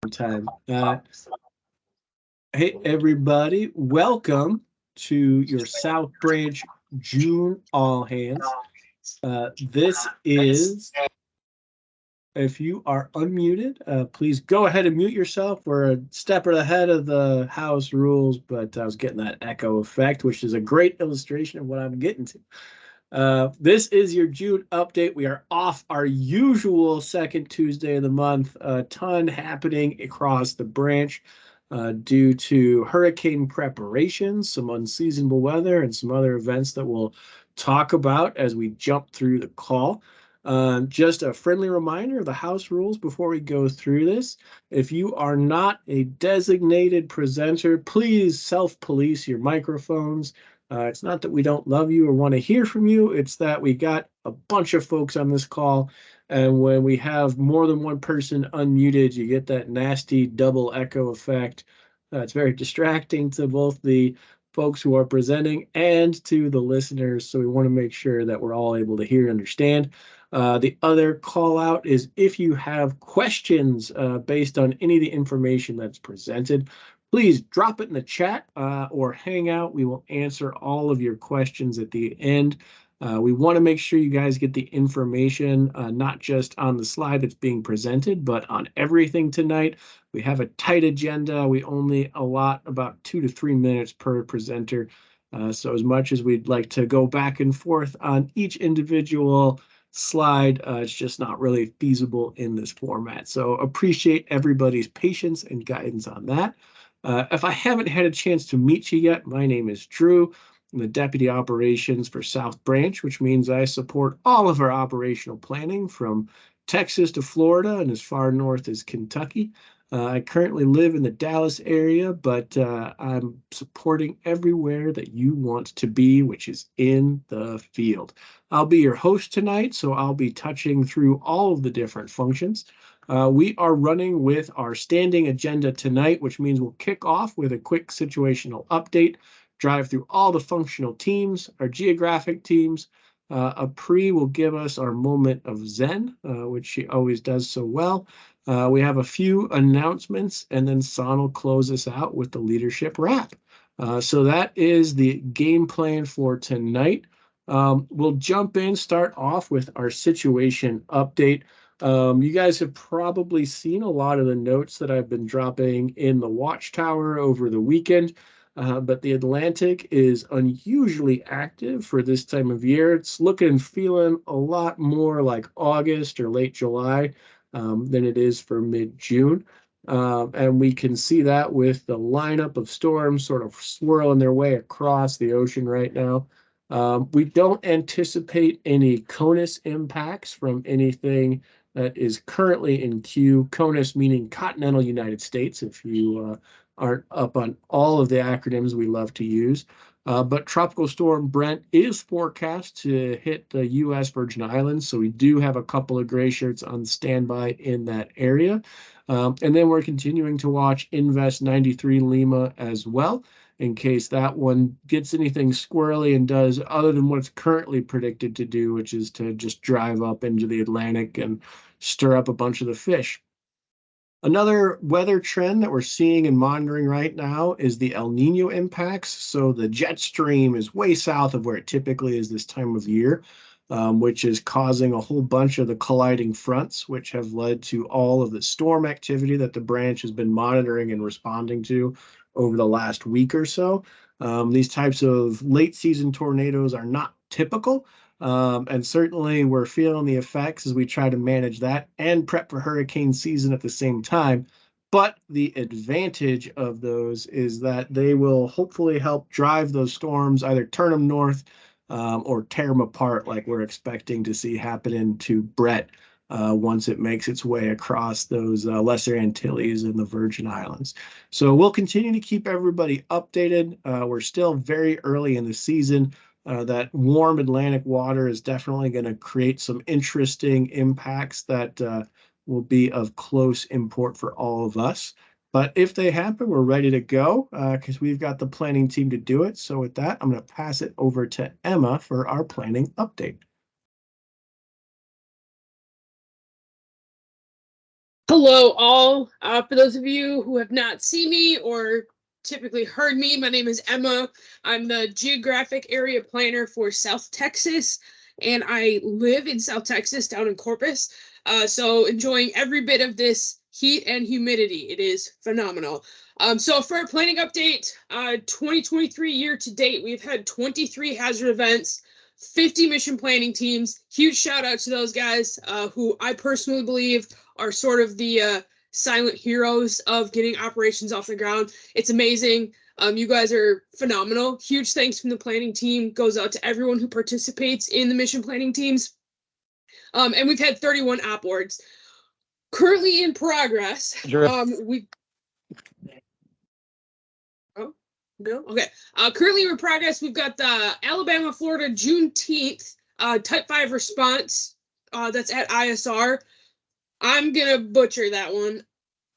time. Hey, everybody, welcome to your South Branch June All Hands. This is, if you are unmuted, please go ahead and mute yourself. We're a step ahead of the house rules, but I was getting that echo effect, which is a great illustration of what I'm getting to. This is your June update. We are off our usual second Tuesday of the month. A ton happening across the branch due to hurricane preparations, some unseasonable weather, and some other events that we'll talk about as we jump through the call. Just a friendly reminder of the house rules before we go through this. If you are not a designated presenter, please self-police your microphones. It's not that we don't love you or want to hear from you. It's that we got a bunch of folks on this call. And when we have more than one person unmuted, you get that nasty double echo effect. It's very distracting to both the folks who are presenting and to the listeners. So we want to make sure that we're all able to hear and understand. The other call out is if you have questions based on any of the information that's presented, please drop it in the chat or hang out. We will answer all of your questions at the end. We want to make sure you guys get the information, not just on the slide that's being presented, but on everything tonight. We have a tight agenda. We only allot about 2 to 3 minutes per presenter. So as much as we'd like to go back and forth on each individual slide, it's just not really feasible in this format. So appreciate everybody's patience and guidance on that. If I haven't had a chance to meet you yet, my name is Drew. I'm the Deputy Operations for South Branch, which means I support all of our operational planning from Texas to Florida and as far north as Kentucky. I currently live in the Dallas area, but I'm supporting everywhere that you want to be, which is in the field. I'll be your host tonight, so I'll be touching through all of the different functions. We are running with our standing agenda tonight, which means we'll kick off with a quick situational update, drive through all the functional teams, our geographic teams. Apri will give us our moment of Zen, which she always does so well. We have a few announcements, and then San will close us out with the leadership wrap. So that is the game plan for tonight. We'll jump in, start off with our situation update. You guys have probably seen a lot of the notes that I've been dropping in the Watchtower over the weekend, but the Atlantic is unusually active for this time of year. It's looking and feeling a lot more like August or late July than it is for mid-June. And we can see that with the lineup of storms sort of swirling their way across the ocean right now. We don't anticipate any CONUS impacts from anything that is currently in queue. CONUS meaning Continental United States, if you aren't up on all of the acronyms we love to use. But Tropical Storm Brent is forecast to hit the U.S. Virgin Islands, so we do have a couple of gray shirts on standby in that area. And then we're continuing to watch Invest 93 Lima as well, in case that one gets anything squirrely and does other than what it's currently predicted to do, which is to just drive up into the Atlantic and stir up a bunch of the fish. Another weather trend that we're seeing and monitoring right now is the El Nino impacts. So the jet stream is way south of where it typically is this time of year, which is causing a whole bunch of the colliding fronts, which have led to all of the storm activity that the branch has been monitoring and responding to over the last week or so. These types of late season tornadoes are not typical. And certainly we're feeling the effects as we try to manage that and prep for hurricane season at the same time. But the advantage of those is that they will hopefully help drive those storms, either turn them north or tear them apart like we're expecting to see happening to Brett once it makes its way across those Lesser Antilles and the Virgin Islands. So we'll continue to keep everybody updated. We're still very early in the season. That warm Atlantic water is definitely going to create some interesting impacts that will be of close import for all of us. But if they happen, we're ready to go because we've got the planning team to do it. So with that, I'm going to pass it over to Emma for our planning update. Hello, all. For those of you who have not seen me or typically heard me, my name is Emma. I'm the geographic area planner for South Texas, and I live in South Texas down in Corpus. So enjoying every bit of this heat and humidity. It is phenomenal. So for our planning update, 2023 year to date, we've had 23 hazard events, 50 mission planning teams. Huge shout out to those guys who I personally believe are sort of the silent heroes of getting operations off the ground. It's amazing. You guys are phenomenal. Huge thanks from the planning team goes out to everyone who participates in the mission planning teams. And we've had 31 op boards. Currently in progress, we No? Okay. Currently in progress, we've got the Alabama, Florida, Juneteenth Type 5 response. That's at ISR. I'm going to butcher that one.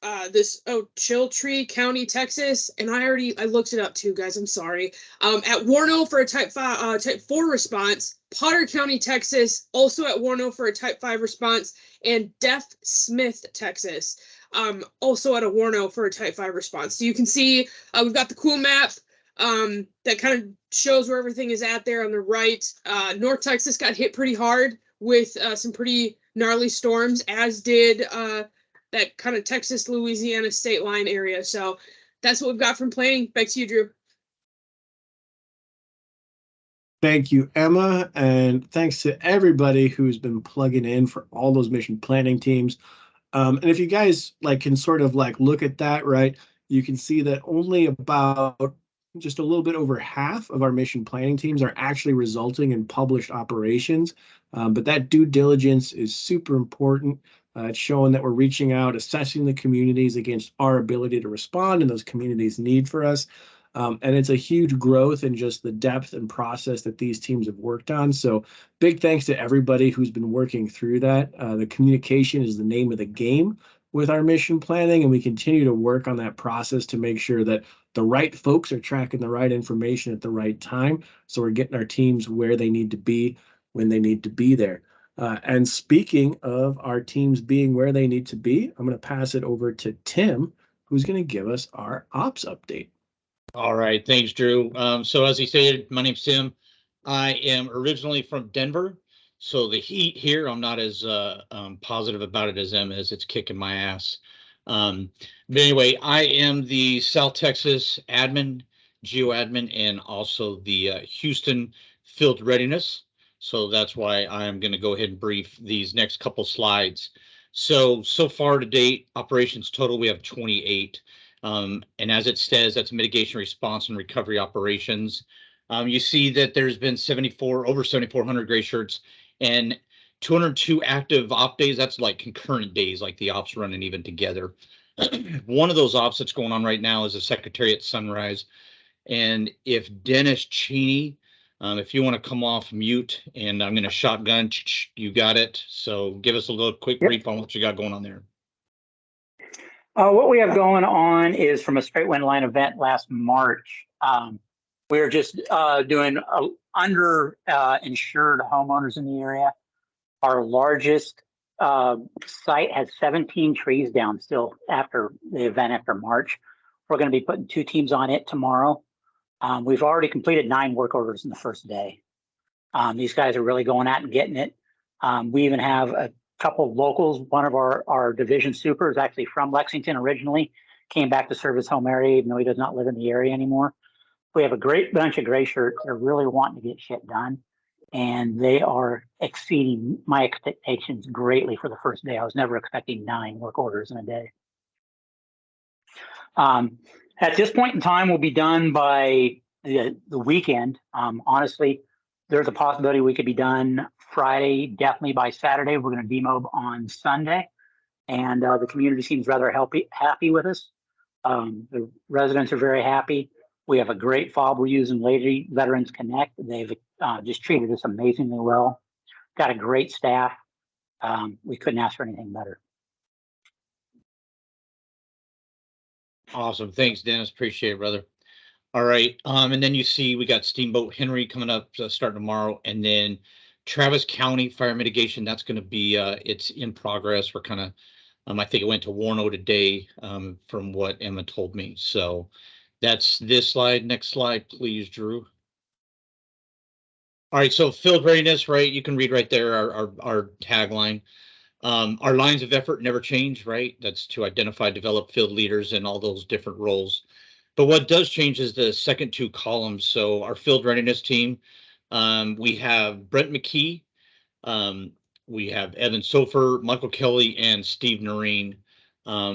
Chiltree County, Texas. And I looked it up too, guys. I'm sorry. At Warno for a Type 4 response. Potter County, Texas. Also at Warno for a Type 5 response. And Deaf Smith, Texas. Also at a Warno for a Type 5 response. So you can see we've got the cool map that kind of shows where everything is at there on the right. North Texas got hit pretty hard with some pretty gnarly storms, as did that kind of Texas-Louisiana state line area. So that's what we've got from planning. Back to you, Drew. Thank you, Emma, and thanks to everybody who's been plugging in for all those mission planning teams. And if you guys can sort of look at that, right, you can see that only about just a little bit over half of our mission planning teams are actually resulting in published operations. But that due diligence is super important. It's showing that we're reaching out, assessing the communities against our ability to respond and those communities' need for us. And it's a huge growth in just the depth and process that these teams have worked on. So big thanks to everybody who's been working through that. The communication is the name of the game with our mission planning, and we continue to work on that process to make sure that the right folks are tracking the right information at the right time. So we're getting our teams where they need to be when they need to be there. And speaking of our teams being where they need to be, I'm going to pass it over to Tim, who's going to give us our ops update. All right, thanks, Drew. So as he said, my name's Tim. I am originally from Denver, so the heat here, I'm not as positive about it as Em is. It's kicking my ass. But anyway, I am the South Texas admin, geo-admin, and also the Houston field readiness. So that's why I'm going to go ahead and brief these next couple slides. So far to date, operations total, we have 28. And as it says, that's mitigation, response, and recovery operations. You see that there's been over 7,400 gray shirts and 202 active op days. That's like concurrent days, like the ops running even together. One of those ops that's going on right now is the Secretariat Sunrise. And if Dennis Cheney, if you want to come off mute, and I'm going to shotgun, you got it. So give us a little quick brief on what you got going on there. What we have going on is from a straight wind line event last March. We're just doing under insured homeowners in the area. Our largest site has 17 trees down still after the event after March. We're going to be putting 2 teams on it tomorrow. We've already completed 9 work orders in the first day. These guys are really going out and getting it. We even have a couple of locals. One of our division super is actually from Lexington originally, came back to serve his home area, even though he does not live in the area anymore. We have a great bunch of gray shirts. They're really wanting to get shit done, and they are exceeding my expectations greatly for the first day. I was never expecting 9 work orders in a day. At this point in time, we'll be done by the weekend. Honestly, there's a possibility we could be done Friday, definitely by Saturday. We're going to demob on Sunday, and the community seems rather happy with us. The residents are very happy. We have a great fob we're using, Lady Veterans Connect. They've just treated us amazingly well. Got a great staff. We couldn't ask for anything better. Awesome. Thanks, Dennis. Appreciate it, brother. All right. And then you see we got Steamboat Henry coming up starting tomorrow. And then Travis County Fire Mitigation, that's going to be, it's in progress. We're kind of I think it went to Warno today, from what Emma told me. So that's this slide. Next slide, please, Drew. All right, so field readiness, right? You can read right there our tagline. Our lines of effort never change, right? That's to identify, develop field leaders in all those different roles. But what does change is the second two columns. So our field readiness team, we have Brent McKee, we have Evan Sofer, Michael Kelly, and Steve Noreen,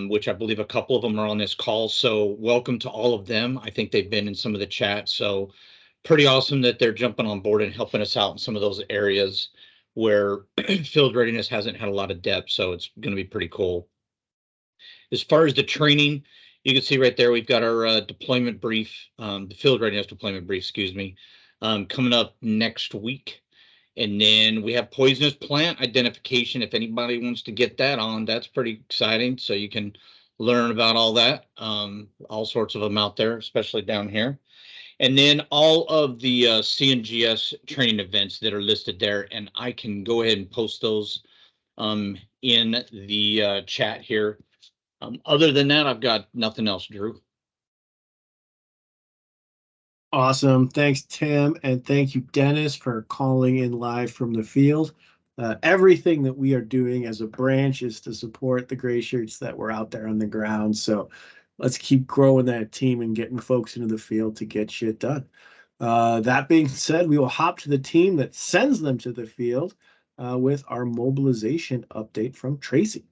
which I believe a couple of them are on this call. So welcome to all of them. I think they've been in some of the chat. So pretty awesome that they're jumping on board and helping us out in some of those areas where field readiness hasn't had a lot of depth. So it's going to be pretty cool. As far as the training, you can see right there, we've got our deployment brief, the field readiness deployment brief, excuse me, coming up next week. And then we have poisonous plant identification. If anybody wants to get that on, that's pretty exciting. So you can learn about all that, all sorts of them out there, especially down here. And then all of the CNGS training events that are listed there. And I can go ahead and post those in the chat here. Other than that, I've got nothing else, Drew. Awesome. Thanks, Tim. And thank you, Dennis, for calling in live from the field. Everything that we are doing as a branch is to support the gray shirts that were out there on the ground. So let's keep growing that team and getting folks into the field to get shit done. That being said, we will hop to the team that sends them to the field with our mobilization update from Tracy.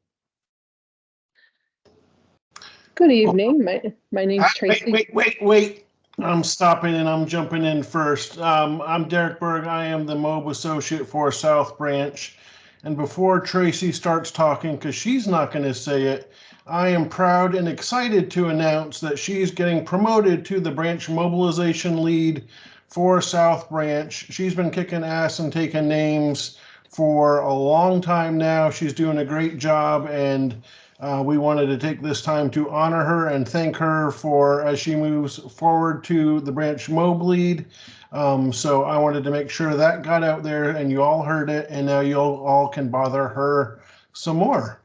Good evening. My name's Tracy. Wait. I'm stopping and I'm jumping in first. I'm Derek Berg. I am the MOB associate for South Branch. And before Tracy starts talking, because she's not going to say it, I am proud and excited to announce that she's getting promoted to the branch mobilization lead for South Branch. She's been kicking ass and taking names for a long time now. She's doing a great job, and we wanted to take this time to honor her and thank her for as she moves forward to the branch MOB lead. So I wanted to make sure that got out there and you all heard it, and now you all can bother her some more.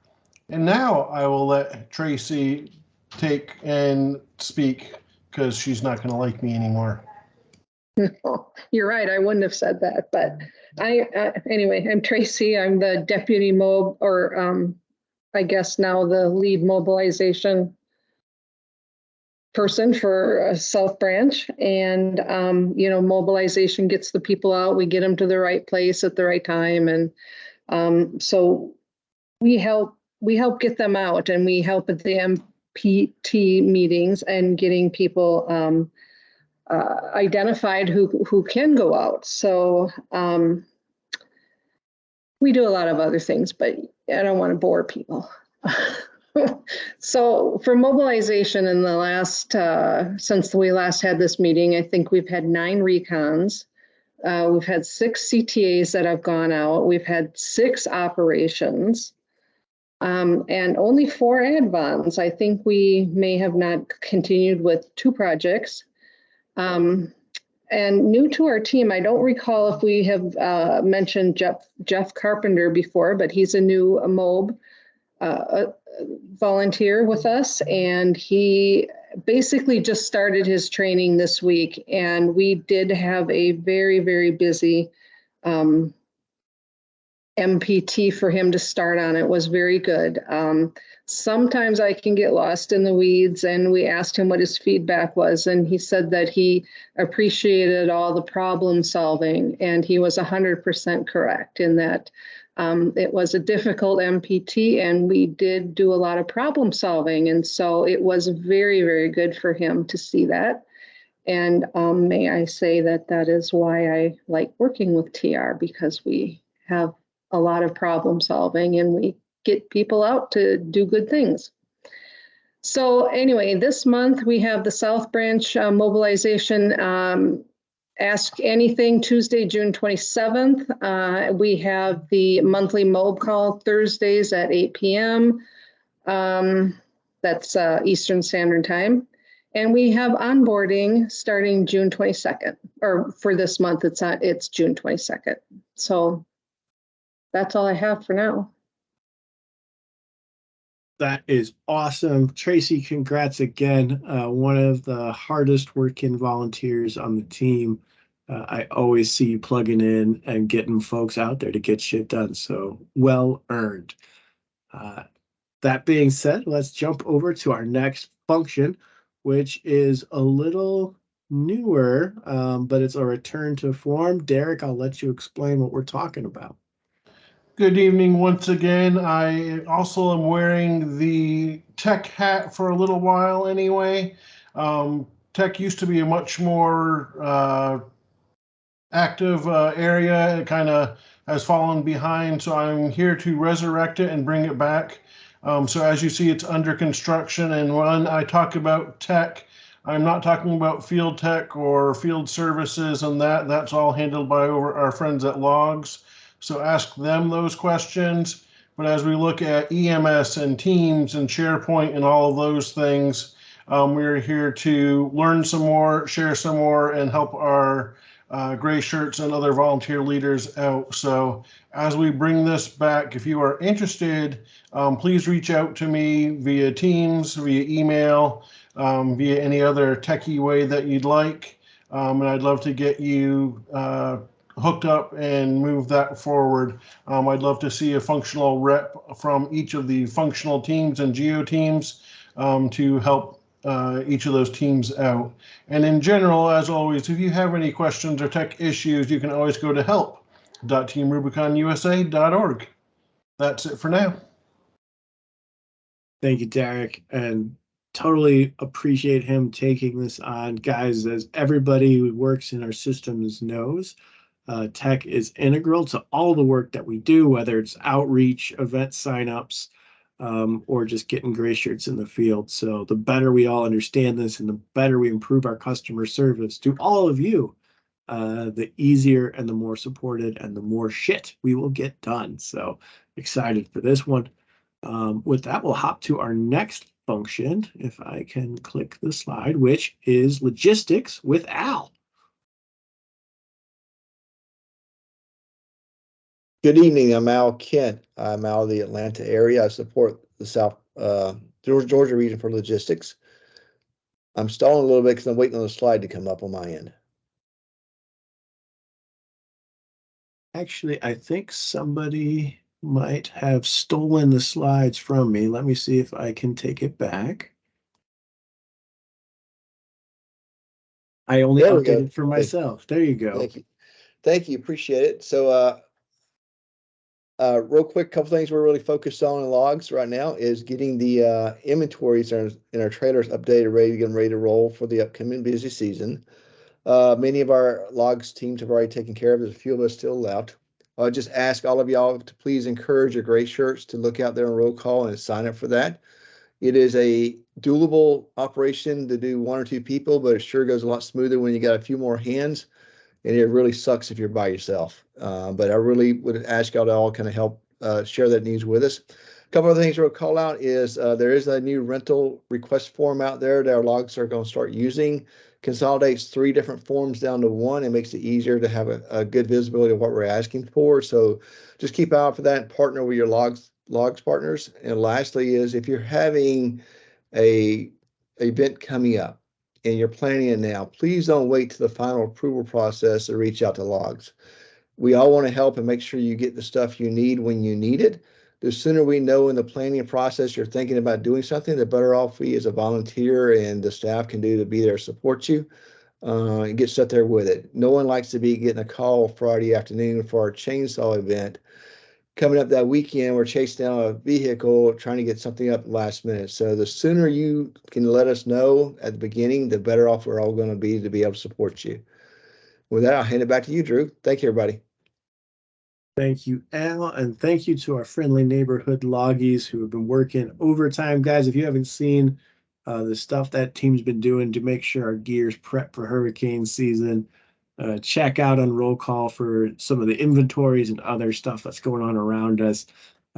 And now I will let Tracy take and speak because she's not going to like me anymore. No, you're right. I wouldn't have said that, but anyway, I'm Tracy. I'm the deputy MOB, or I guess now the lead mobilization person for South Branch. And, mobilization gets the people out. We get them to the right place at the right time. And so we help get them out, and we help at the MPT meetings and getting people identified who can go out. So we do a lot of other things, but I don't want to bore people. So for mobilization in the last, since we last had this meeting, I think we've had 9 recons. We've had 6 CTAs that have gone out. We've had 6 operations, and only 4 advons. I think we may have not continued with 2 projects. And new to our team, I don't recall if we have mentioned Jeff Carpenter before, but he's a new MOB volunteer with us, and he basically just started his training this week. And we did have a very, very busy MPT for him to start on. It was very good. Sometimes I can get lost in the weeds, and we asked him what his feedback was, and he said that he appreciated all the problem solving, and he was 100% correct in that it was a difficult MPT, and we did do a lot of problem solving, and so it was very, very good for him to see that. And may I say that is why I like working with TR, because we have a lot of problem solving and we get people out to do good things. So anyway, this month we have the South Branch mobilization Ask Anything Tuesday, June 27th. We have the monthly MOB call Thursdays at 8 p.m. That's Eastern Standard Time. And we have onboarding starting June 22nd, or for this month, it's June 22nd. So that's all I have for now. That is awesome. Tracy, congrats again. One of the hardest working volunteers on the team. I always see you plugging in and getting folks out there to get shit done. So well earned. That being said, let's jump over to our next function, which is a little newer, but it's a return to form. Derek, I'll let you explain what we're talking about. Good evening once again. I also am wearing the tech hat for a little while anyway. Tech used to be a much more active area. It kind of has fallen behind, so I'm here to resurrect it and bring it back. So as you see, it's under construction, and when I talk about tech, I'm not talking about field tech or field services and that. That's all handled by our friends at Logs. So ask them those questions. But as we look at EMS and Teams and SharePoint and all of those things, we're here to learn some more, share some more, and help our gray shirts and other volunteer leaders out. So as we bring this back, if you are interested, please reach out to me via Teams, via email, via any other techie way that you'd like. And I'd love to get you hooked up and move that forward. I'd love to see a functional rep from each of the functional teams and geo teams to help each of those teams out. And in general, as always, if you have any questions or tech issues, you can always go to help.teamrubiconusa.org. That's it for now. Thank you, Derek, and totally appreciate him taking this on. Guys, as everybody who works in our systems knows, tech is integral to all the work that we do, whether it's outreach, event signups, or just getting gray shirts in the field. So the better we all understand this and the better we improve our customer service to all of you, the easier and the more supported and the more shit we will get done. So excited for this one. With that, we'll hop to our next function, if I can click the slide, which is logistics with Al. Good evening. I'm Al Kent. I'm out of the Atlanta area. I support the South Georgia region for logistics. I'm stalling a little bit because I'm waiting on the slide to come up on my end. Actually, I think somebody might have stolen the slides from me. Let me see if I can take it back. I only updated for myself. There you go. Thank you. Thank you. Appreciate it. So, real quick, couple things we're really focused on in Logs right now is getting the inventories in our trailers updated, ready to roll for the upcoming busy season. Many of our Logs teams have already taken care of. There's a few of us still left. I'll just ask all of y'all to please encourage your gray shirts to look out there on roll call and sign up for that. It is a doable operation to do 1 or 2 people, but it sure goes a lot smoother when you got a few more hands. And it really sucks if you're by yourself. But I really would ask y'all to all kind of help share that news with us. A couple of things we'll call out is there is a new rental request form out there that our Logs are going to start using. Consolidates 3 different forms down to 1 and makes it easier to have a good visibility of what we're asking for. So just keep out for that and partner with your Logs partners. And lastly is if you're having a event coming up, and you're planning it now, please don't wait to the final approval process to reach out to Logs. We all want to help and make sure you get the stuff you need when you need it. The sooner we know in the planning process you're thinking about doing something, the better off we as a volunteer and the staff can do to be there to support you and get stuff there with it. No one likes to be getting a call Friday afternoon for our chainsaw event. Coming up that weekend, we're chasing down a vehicle trying to get something up last minute. So the sooner you can let us know at the beginning, the better off we're all going to be able to support you. With that, I'll hand it back to you, Drew. Thank you, everybody. Thank you, Al, and thank you to our friendly neighborhood loggies who have been working overtime. Guys, if you haven't seen the stuff that team's been doing to make sure our gear's prep for hurricane season, check out on roll call for some of the inventories and other stuff that's going on around us.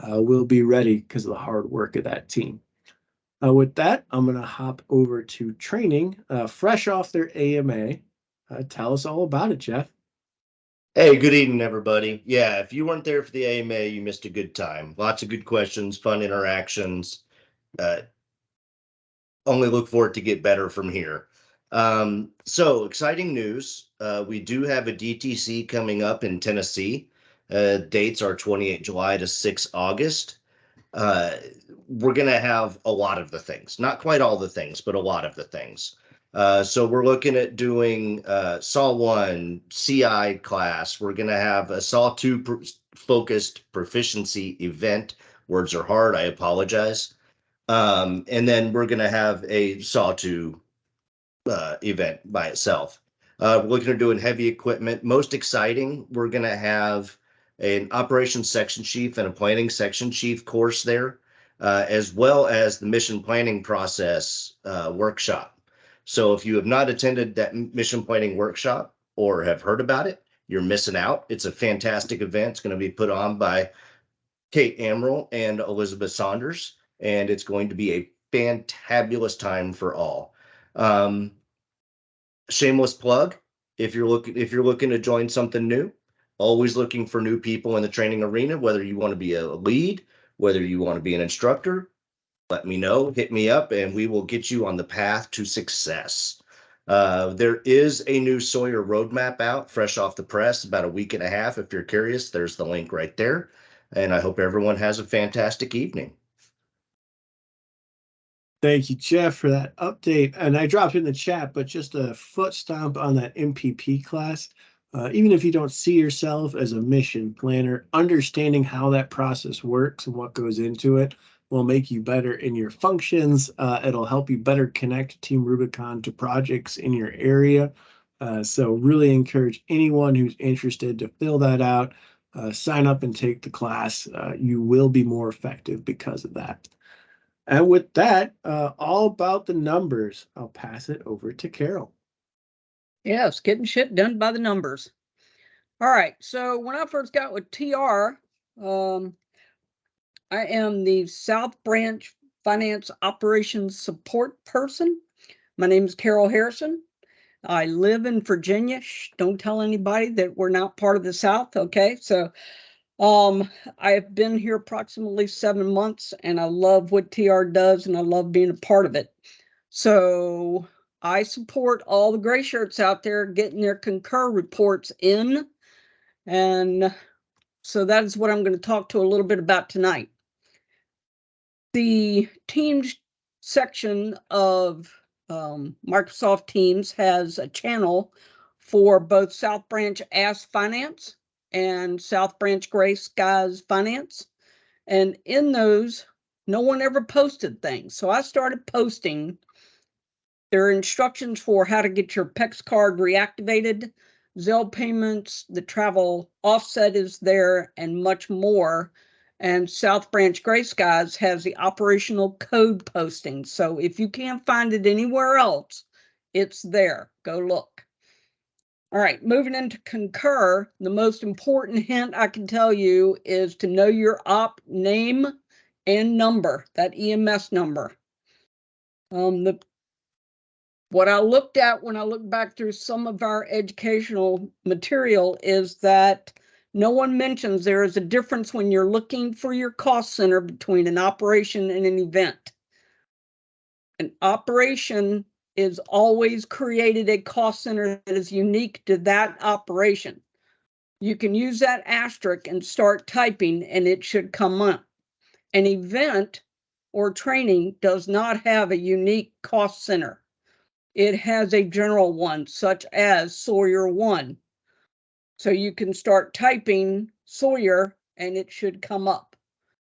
We'll be ready because of the hard work of that team. With that, I'm going to hop over to training, fresh off their AMA. Tell us all about it, Jeff. Hey, good evening, everybody. Yeah, if you weren't there for the AMA, you missed a good time. Lots of good questions, fun interactions, only look for it to get better from here. So exciting news. We do have a DTC coming up in Tennessee. Dates are 28 July to 6 August. We're going to have a lot of the things, not quite all the things, but a lot of the things. So we're looking at doing SAW 1 CI class. We're going to have a SAW 2 focused proficiency event. Words are hard. I apologize. And then we're going to have a SAW 2 event by itself. We're looking at doing heavy equipment. Most exciting, we're going to have an operations section chief and a planning section chief course there, as well as the mission planning process workshop. So if you have not attended that mission planning workshop or have heard about it, you're missing out. It's a fantastic event. It's going to be put on by Kate Amaral and Elizabeth Saunders, and it's going to be a fantabulous time for all. Shameless plug, if you're looking to join something new, always looking for new people in the training arena, whether you want to be a lead, whether you want to be an instructor, let me know, hit me up, and we will get you on the path to success. There is a new Sawyer roadmap out, fresh off the press, about a week and a half. If you're curious, there's the link right there. And I hope everyone has a fantastic evening. Thank you, Jeff, for that update. And I dropped in the chat, but just a foot stomp on that MPP class. Even if you don't see yourself as a mission planner, understanding how that process works and what goes into it will make you better in your functions. It'll help you better connect Team Rubicon to projects in your area. So really encourage anyone who's interested to fill that out, sign up and take the class. You will be more effective because of that. And with that, all about the numbers, I'll pass it over to Carol. Yes, getting shit done by the numbers. All right, so when I first got with TR, I am the South Branch Finance Operations Support Person. My name is Carol Harrison. I live in Virginia. Shh, don't tell anybody that we're not part of the South, okay? So I've been here approximately 7 months, and I love what TR does, and I love being a part of it. So I support all the gray shirts out there getting their concur reports in. And so that is what I'm going to talk to a little bit about tonight. The Teams section of Microsoft Teams has a channel for both South Branch Ask Finance and South Branch Gray Skies Finance. And in those, no one ever posted things. So I started posting. There are instructions for how to get your PEX card reactivated, Zelle payments, the travel offset is there, and much more. And South Branch Gray Skies has the operational code posting. So if you can't find it anywhere else, it's there. Go look. All right, moving into Concur, the most important hint I can tell you is to know your op name and number, that EMS number. What I looked at when I looked back through some of our educational material is that no one mentions there is a difference when you're looking for your cost center between an operation and an event. An operation is always created a cost center that is unique to that operation. You can use that asterisk and start typing and it should come up. An event or training does not have a unique cost center. It has a general one, such as Sawyer 1. So you can start typing Sawyer and it should come up.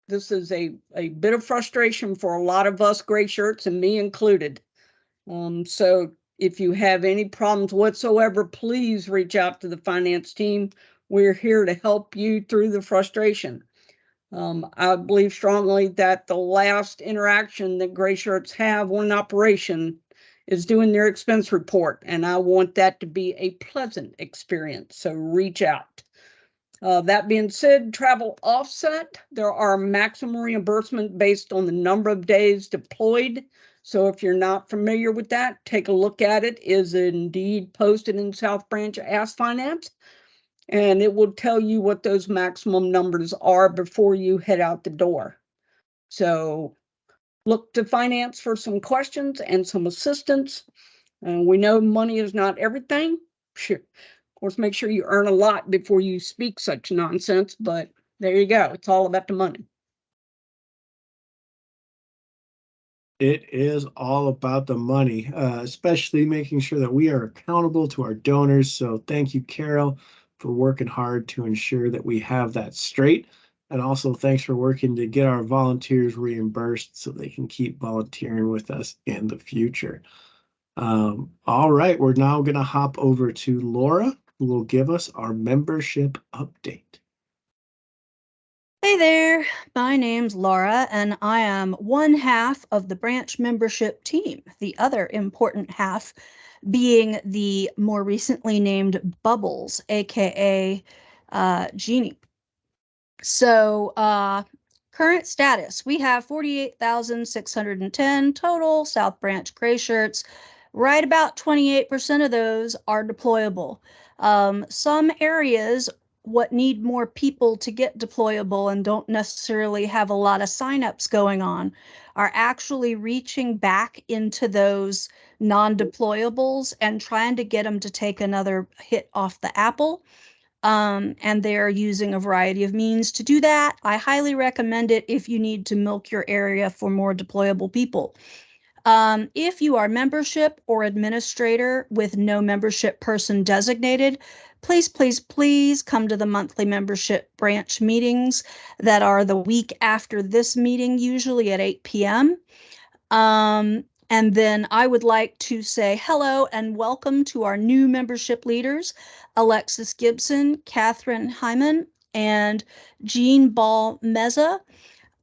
This is a bit of frustration for a lot of us gray shirts, and me included. So if you have any problems whatsoever, please reach out to the finance team. We're here to help you through the frustration. I believe strongly that the last interaction that gray shirts have on an operation is doing their expense report, and I want that to be a pleasant experience, so reach out. That being said, travel offset, there are maximum reimbursement based on the number of days deployed. So if you're not familiar with that, take a look at it. It is indeed posted in South Branch Ask Finance, and it will tell you what those maximum numbers are before you head out the door. So look to finance for some questions and some assistance. We know money is not everything. Sure. Of course, make sure you earn a lot before you speak such nonsense, but there you go. It's all about the money. It is all about the money, especially making sure that we are accountable to our donors. So thank you, Carol, for working hard to ensure that we have that straight. And also thanks for working to get our volunteers reimbursed so they can keep volunteering with us in the future. All right, we're now going to hop over to Laura, who will give us our membership update. Hey there, my name's Laura, and I am one half of the branch membership team, the other important half being the more recently named Bubbles, aka Jeannie. So current status, we have 48,610 total South Branch gray shirts. Right about 28% of those are deployable. Some areas what need more people to get deployable and don't necessarily have a lot of signups going on are actually reaching back into those non-deployables and trying to get them to take another hit off the apple. And they're using a variety of means to do that. I highly recommend it if you need to milk your area for more deployable people. If you are membership or administrator with no membership person designated, please, please, please come to the monthly membership branch meetings that are the week after this meeting, usually at 8 p.m. And then I would like to say hello and welcome to our new membership leaders, Alexis Gibson, Catherine Hyman, and Jean Ball Meza.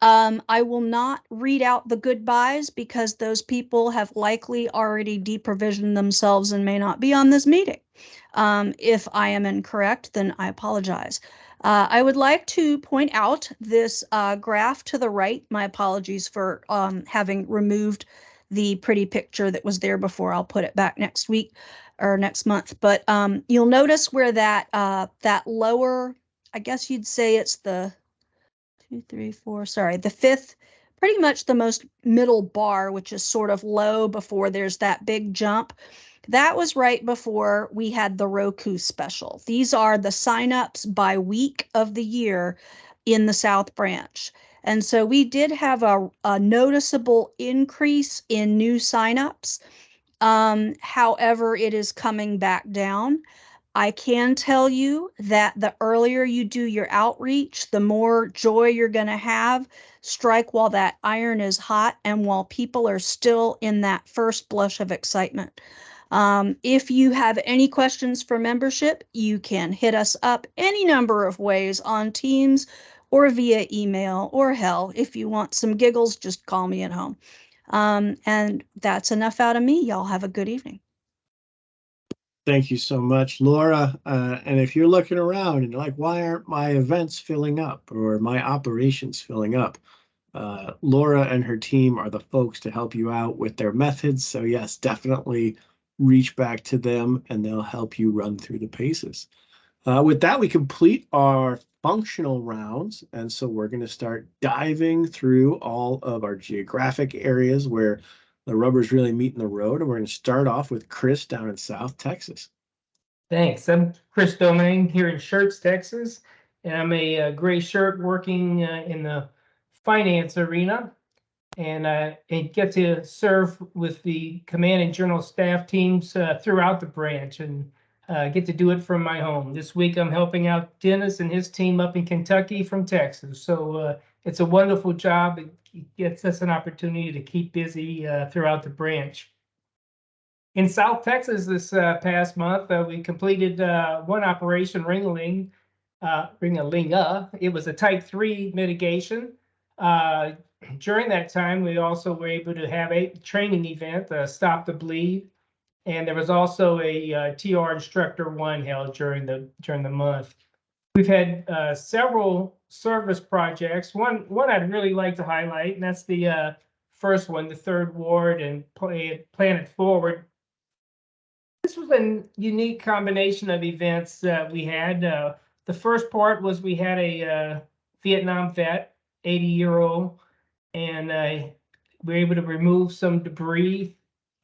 I will not read out the goodbyes because those people have likely already deprovisioned themselves and may not be on this meeting. If I am incorrect, then I apologize. I would like to point out this graph to the right. My apologies for having removed the pretty picture that was there before. I'll put it back next week or next month. But you'll notice where that that lower, I guess you'd say it's the 2, 3, 4, sorry, the fifth, pretty much the most middle bar, which is sort of low before there's that big jump. That was right before we had the Roku special. These are the signups by week of the year in the South Branch. And so we did have a noticeable increase in new signups. However, it is coming back down. I can tell you that the earlier you do your outreach, the more joy you're going to have. Strike while that iron is hot and while people are still in that first blush of excitement. If you have any questions for membership, you can hit us up any number of ways on Teams or via email, or hell, if you want some giggles, just call me at home. And that's enough out of me. Y'all have a good evening. Thank you so much, Laura. And if you're looking around and like, why aren't my events filling up or my operations filling up? Laura and her team are the folks to help you out with their methods. So yes, definitely reach back to them and they'll help you run through the paces. With that, we complete our functional rounds. And so we're going to start diving through all of our geographic areas where the rubber's really meeting the road. And we're going to start off with Chris down in South Texas. Thanks. I'm Chris Domingue here in Schertz, Texas, and I'm a gray shirt working in the finance arena. And I get to serve with the command and general staff teams throughout the branch and get to do it from my home. This week I'm helping out Dennis and his team up in Kentucky from Texas. So it's a wonderful job. It gets us an opportunity to keep busy throughout the branch. In South Texas this past month, we completed one operation, Ring-a-Linga. It was a type 3 mitigation. During that time, we also were able to have a training event, Stop the Bleed. And there was also a TR Instructor 1 held during the month. We've had several service projects. One I'd really like to highlight, and that's the first one, the 3rd Ward and Planet Forward. This was a unique combination of events that we had. The first part was we had a Vietnam vet, 80-year-old, and were able to remove some debris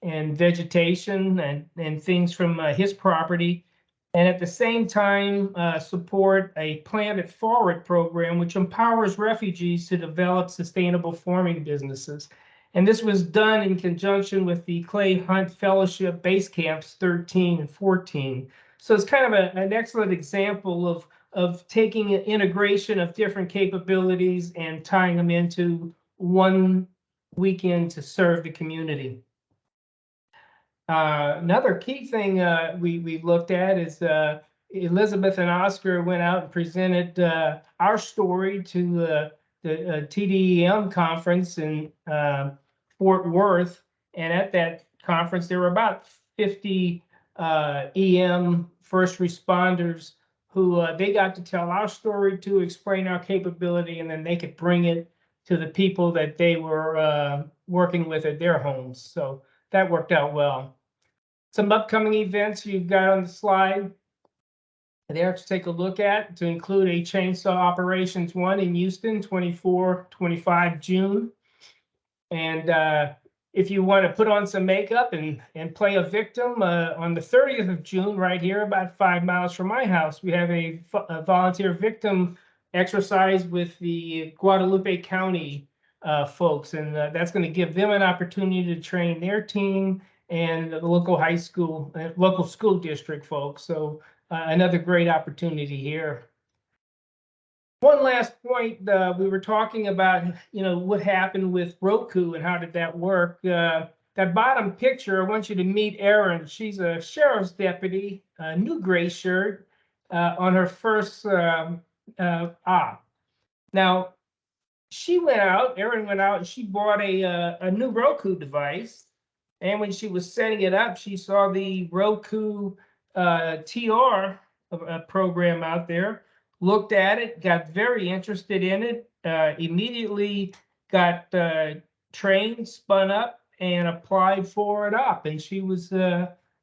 and vegetation and things from his property. And at the same time, support a Plant It Forward program, which empowers refugees to develop sustainable farming businesses. And this was done in conjunction with the Clay Hunt Fellowship Base Camps 13 and 14. So it's kind of an excellent example of taking an integration of different capabilities and tying them into one weekend to serve the community. Another key thing we looked at is Elizabeth and Oscar went out and presented our story to the TDEM conference in Fort Worth. And at that conference, there were about 50 EM first responders who they got to tell our story to, explain our capability, and then they could bring it to the people that they were working with at their homes. So that worked out well. Some upcoming events you've got on the slide there to take a look at, to include a Chainsaw Operations 1 in Houston, 24-25 June. And if you want to put on some makeup and play a victim, on the 30th of June, right here, about 5 miles from my house, we have a volunteer victim exercise with the Guadalupe County folks. And that's going to give them an opportunity to train their team and the local high school, local school district folks. So another great opportunity here. One last point, we were talking about, what happened with Roku and how did that work. That bottom picture, I want you to meet Erin. She's a sheriff's deputy, new gray shirt, on her first op. Now, Erin went out and she bought a new Roku device. And when she was setting it up, she saw the Roku TR program out there, looked at it, got very interested in it, immediately got trained, spun up, and applied for an op. And she was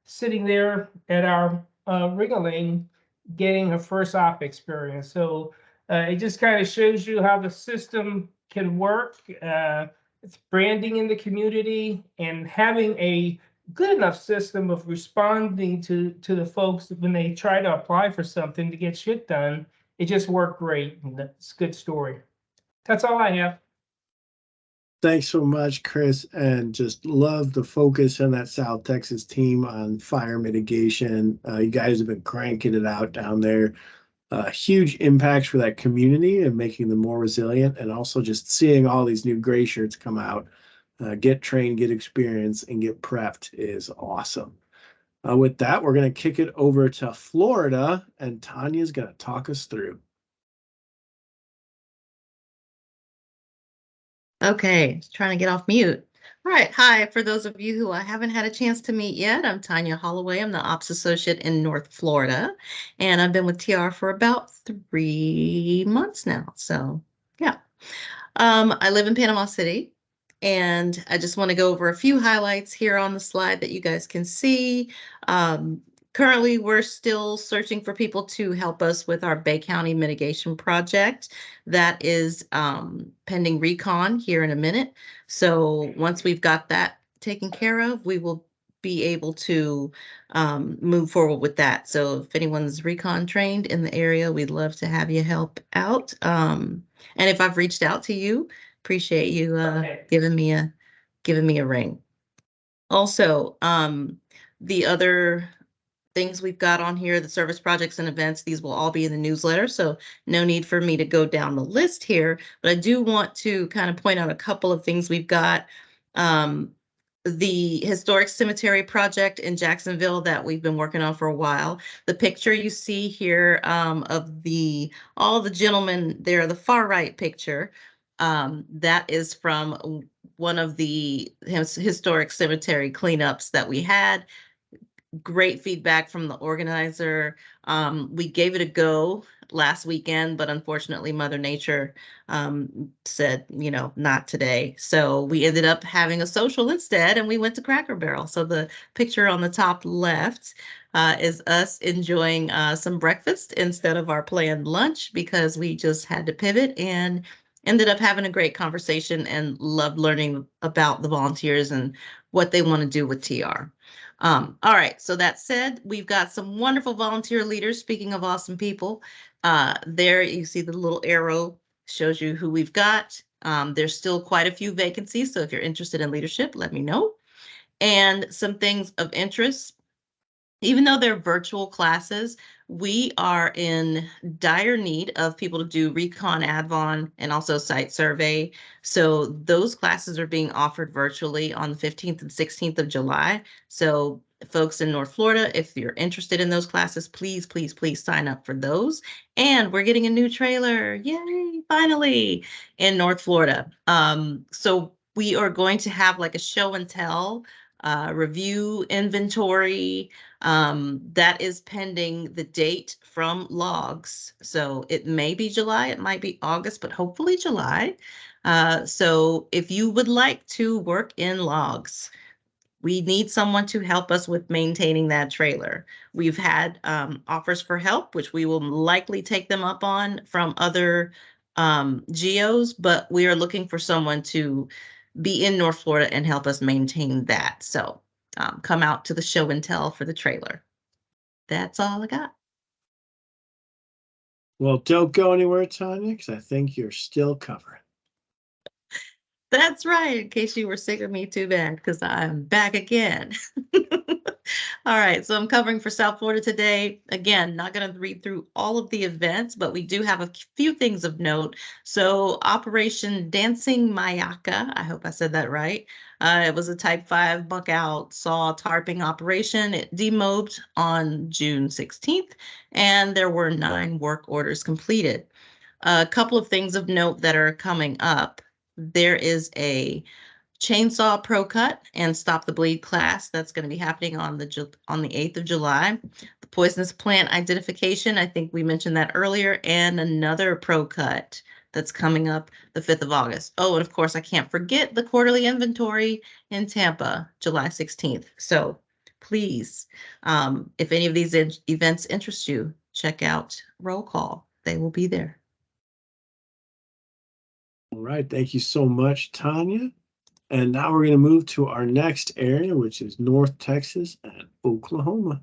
sitting there at our Ring-a-Ling getting her first op experience. So it just kind of shows you how the system can work. It's branding in the community and having a good enough system of responding to the folks when they try to apply for something to get shit done. It just worked great. And that's a good story. That's all I have. Thanks so much, Chris, and just love the focus on that South Texas team on fire mitigation. You guys have been cranking it out down there. Huge impacts for that community and making them more resilient, and also just seeing all these new gray shirts come out, get trained, get experience, and get prepped is awesome. With that, we're going to kick it over to Florida, and Tanya's going to talk us through. Okay, trying to get off mute. All right, hi, for those of you who I haven't had a chance to meet yet, I'm Tanya Holloway. I'm the Ops Associate in North Florida, and I've been with TR for about 3 months now, so yeah. I live in Panama City, and I just want to go over a few highlights here on the slide that you guys can see. Currently, we're still searching for people to help us with our Bay County mitigation project. That is pending recon here in a minute. So once we've got that taken care of, we will be able to move forward with that. So if anyone's recon trained in the area, we'd love to have you help out. And if I've reached out to you, appreciate you giving me a ring. Also, the other things we've got on here, the service projects and events, these will all be in the newsletter, so no need for me to go down the list here, but I do want to kind of point out a couple of things we've got. The historic cemetery project in Jacksonville that we've been working on for a while. The picture you see here of all the gentlemen there, the far right picture, that is from one of the historic cemetery cleanups that we had. Great feedback from the organizer. We gave it a go last weekend, but unfortunately Mother Nature said, not today. So we ended up having a social instead, and we went to Cracker Barrel. So the picture on the top left is us enjoying some breakfast instead of our planned lunch, because we just had to pivot and ended up having a great conversation and loved learning about the volunteers and what they want to do with TR. All right, so that said, we've got some wonderful volunteer leaders. Speaking of awesome people, there you see the little arrow shows you who we've got. There's still quite a few vacancies, so if you're interested in leadership, let me know. And some things of interest, even though they're virtual classes, we are in dire need of people to do Recon Advon and also Site Survey. So those classes are being offered virtually on the 15th and 16th of July. So folks in North Florida, if you're interested in those classes, please, please, please sign up for those. And we're getting a new trailer, yay, finally, in North Florida. So we are going to have like a show and tell, review inventory, that is pending the date from logs. So it may be July, it might be August, but hopefully July. So if you would like to work in logs, we need someone to help us with maintaining that trailer. We've had offers for help, which we will likely take them up on from other geos, but we are looking for someone to be in North Florida and help us maintain that. So come out to the show and tell for the trailer. That's all I got. Well, don't go anywhere, Tanya, because I think you're still covering. That's right, in case you were sick of me too bad, because I'm back again. All right, so I'm covering for South Florida today. Again, not going to read through all of the events, but we do have a few things of note. So Operation Dancing Mayaka, I hope I said that right. It was a Type 5 buck out saw tarping operation. It demobbed on June 16th, and there were 9 work orders completed. A couple of things of note that are coming up. There is a Chainsaw Pro Cut and Stop the Bleed class that's going to be happening on the 8th of July. The poisonous plant identification, I think we mentioned that earlier, and another Pro Cut that's coming up the 5th of August. Oh, and of course, I can't forget the quarterly inventory in Tampa, July 16th. So please, if any of these events interest you, check out Roll Call. They will be there. All right, thank you so much, Tanya. And now we're going to move to our next area, which is North Texas and Oklahoma.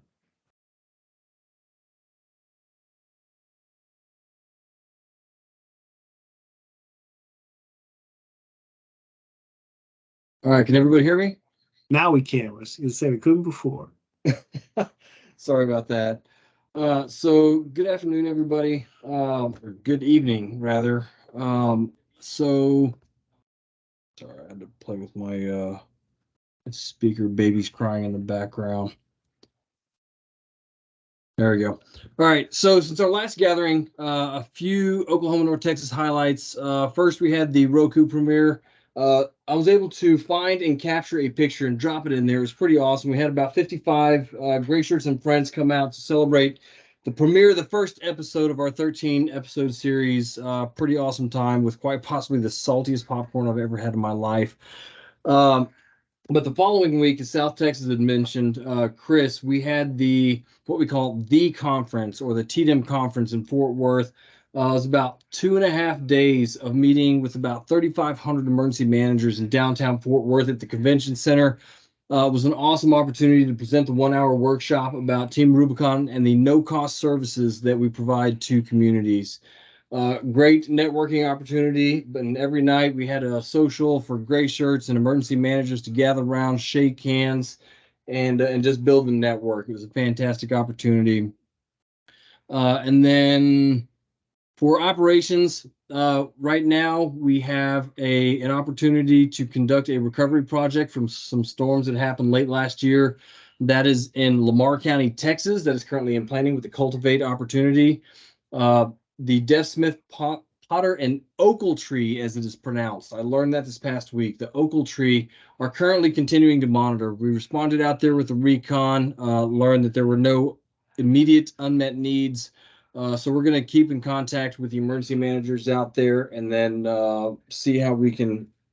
All right, can everybody hear me? Now we can. I was going to say we couldn't before. Sorry about that. So good afternoon, everybody. Or good evening, rather. So sorry, I had to play with my speaker. Baby's crying in the background. There we go. All right. So since our last gathering, a few Oklahoma, North Texas highlights. First, we had the Roku premiere. I was able to find and capture a picture and drop it in there. It was pretty awesome. We had about 55 Gray Shirts and friends come out to celebrate the premiere of the first episode of our 13-episode series. Pretty awesome time with quite possibly the saltiest popcorn I've ever had in my life. But the following week, as South Texas had mentioned, Chris, we had what we call the conference, or the TDEM conference in Fort Worth. It was about 2.5 days of meeting with about 3,500 emergency managers in downtown Fort Worth at the convention center. It was an awesome opportunity to present the 1-hour workshop about Team Rubicon and the no-cost services that we provide to communities. Great networking opportunity, and every night we had a social for Gray Shirts and emergency managers to gather around, shake hands, and just build a network. It was a fantastic opportunity. And then for operations, right now we have an opportunity to conduct a recovery project from some storms that happened late last year. That is in Lamar County, Texas. That is currently in planning with the Cultivate opportunity. The Deaf Smith, Potter, and Oakletree, as it is pronounced. I learned that this past week. The Oakletree are currently continuing to monitor. We responded out there with a recon, learned that there were no immediate unmet needs. So we're going to keep in contact with the emergency managers out there and then see how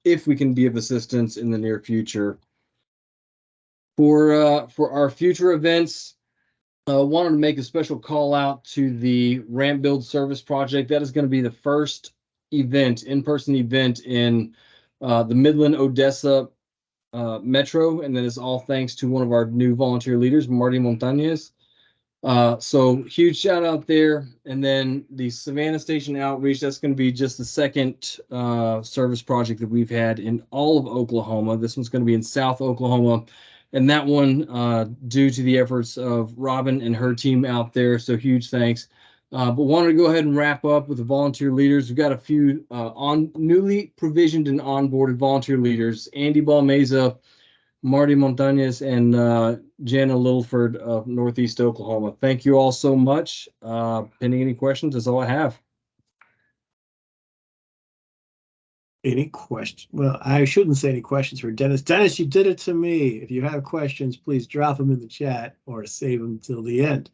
if we can be of assistance in the near future. For our future events, wanted to make a special call out to the Ramp Build Service Project. That is going to be the first event, in-person event in the Midland Odessa Metro, and that is all thanks to one of our new volunteer leaders, Marty Montañez. So huge shout out there. And then the Savannah Station outreach, that's going to be just the second service project that we've had in all of Oklahoma. This one's going to be in South Oklahoma. And that one, due to the efforts of Robin and her team out there. So huge thanks. But wanted to go ahead and wrap up with the volunteer leaders. We've got a few newly provisioned and onboarded volunteer leaders. Andy Balmeza, Marty Montañez, and Jana Littleford of Northeast Oklahoma. Thank you all so much. Pending any questions, that's all I have. Any questions? Well, I shouldn't say any questions for Dennis. Dennis, you did it to me. If you have questions, please drop them in the chat or save them till the end.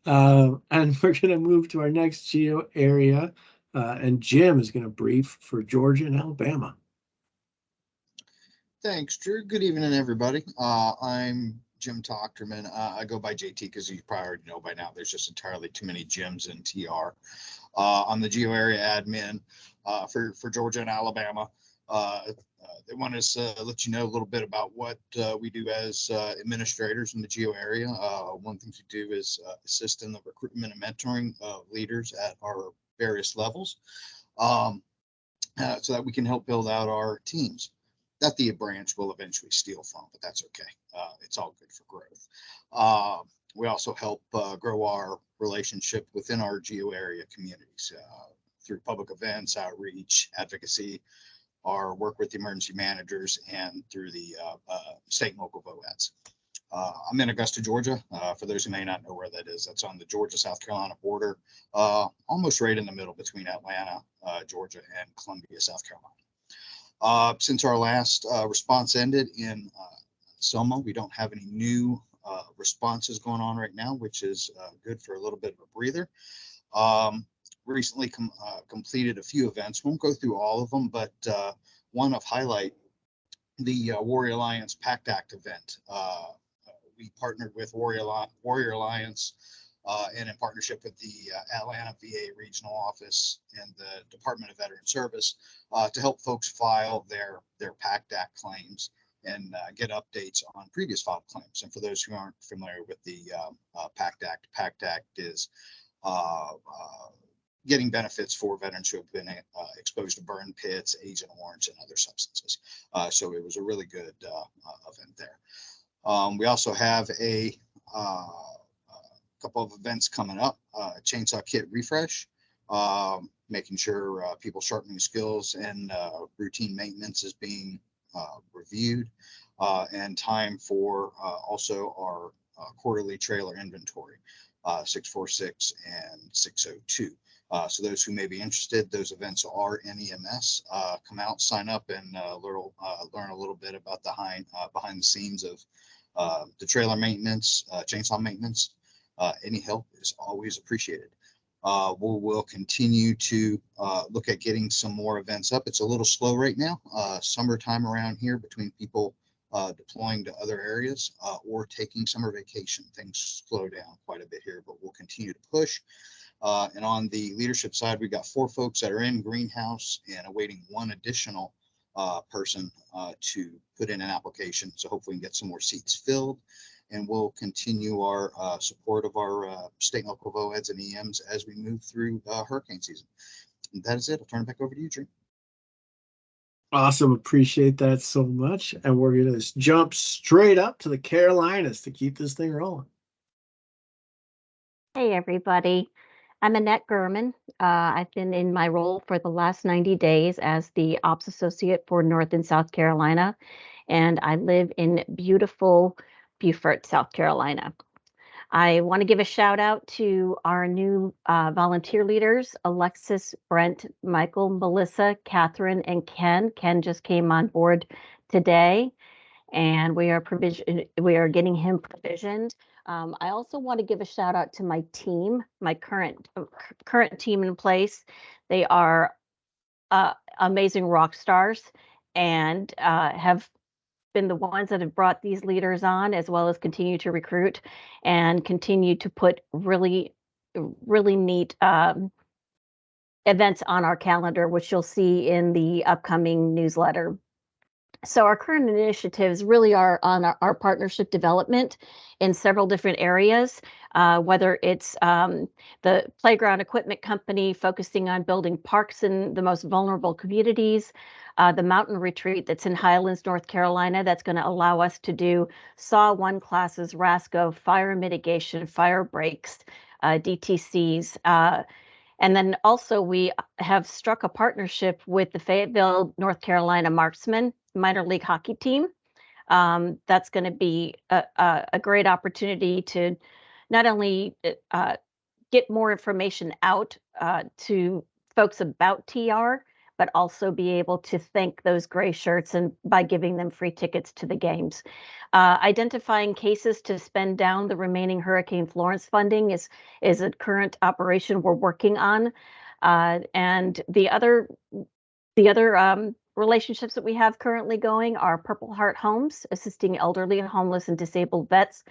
And we're going to move to our next geo area. And Jim is going to brief for Georgia and Alabama. Thanks, Drew. Good evening, everybody. I'm Jim Tochterman. I go by JT because you probably already know by now there's just entirely too many Jims in TR. I'm the geo area admin for Georgia and Alabama. They want us to let you know a little bit about what we do as administrators in the geo area. One thing we do is assist in the recruitment and mentoring of leaders at our various levels so that we can help build out our teams that the branch will eventually steal from, but that's okay. It's all good for growth. We also help grow our relationship within our geo area communities through public events, outreach, advocacy, our work with the emergency managers, and through the state and local VOADs. I'm in Augusta, Georgia. For those who may not know where that is, that's on the Georgia-South Carolina border, almost right in the middle between Atlanta, Georgia, and Columbia, South Carolina. Since our last response ended in Selma, we don't have any new responses going on right now, which is good for a little bit of a breather. Recently completed a few events. Won't go through all of them, but one of highlight, the Warrior Alliance PACT Act event. We partnered with Warrior Alliance and in partnership with the Atlanta VA Regional Office and the Department of Veteran Service to help folks file their PACT Act claims and get updates on previous filed claims. And for those who aren't familiar with the PACT Act is getting benefits for veterans who have been exposed to burn pits, Agent Orange, and other substances. So it was a really good event there. We also have a couple of events coming up, chainsaw kit refresh, making sure people sharpening skills and routine maintenance is being reviewed, and time for also our quarterly trailer inventory, 646 and 602. So those who may be interested, those events are NEMS. Come out, sign up, and learn a little bit about the behind the scenes of the trailer maintenance, chainsaw maintenance. Any help is always appreciated. We'll continue to look at getting some more events up. It's a little slow right now. Summertime around here between people deploying to other areas or taking summer vacation. Things slow down quite a bit here, but we'll continue to push. And on the leadership side, we've got 4 folks that are in greenhouse and awaiting one additional person to put in an application. So hopefully we can get some more seats filled. And we'll continue our support of our state and local VOADs and EMs as we move through hurricane season. And that is it. I'll turn it back over to you, Drew. Awesome. Appreciate that so much. And we're going to jump straight up to the Carolinas to keep this thing rolling. Hey, everybody. I'm Annette Gurman. I've been in my role for the last 90 days as the Ops Associate for North and South Carolina, and I live in beautiful Beaufort, South Carolina. I want to give a shout out to our new volunteer leaders, Alexis, Brent, Michael, Melissa, Catherine, and Ken. Ken just came on board today, and we are getting him provisioned. I also want to give a shout out to my team, my current team in place. They are amazing rock stars and have been the ones that have brought these leaders on, as well as continue to recruit and continue to put really neat events on our calendar, which you'll see in the upcoming newsletter. So our current initiatives really are on our partnership development in several different areas, whether it's the playground equipment company focusing on building parks in the most vulnerable communities, the mountain retreat that's in Highlands, North Carolina, that's going to allow us to do SAW 1 classes, RASCO, fire mitigation, fire breaks, DTCs, and then also we have struck a partnership with the Fayetteville, North Carolina Marksmen minor league hockey team. That's going to be a great opportunity to not only get more information out to folks about TR, but also be able to thank those gray shirts and by giving them free tickets to the games. Identifying cases to spend down the remaining Hurricane Florence funding is a current operation we're working on. And the other relationships that we have currently going are Purple Heart Homes, assisting elderly, homeless, and disabled vets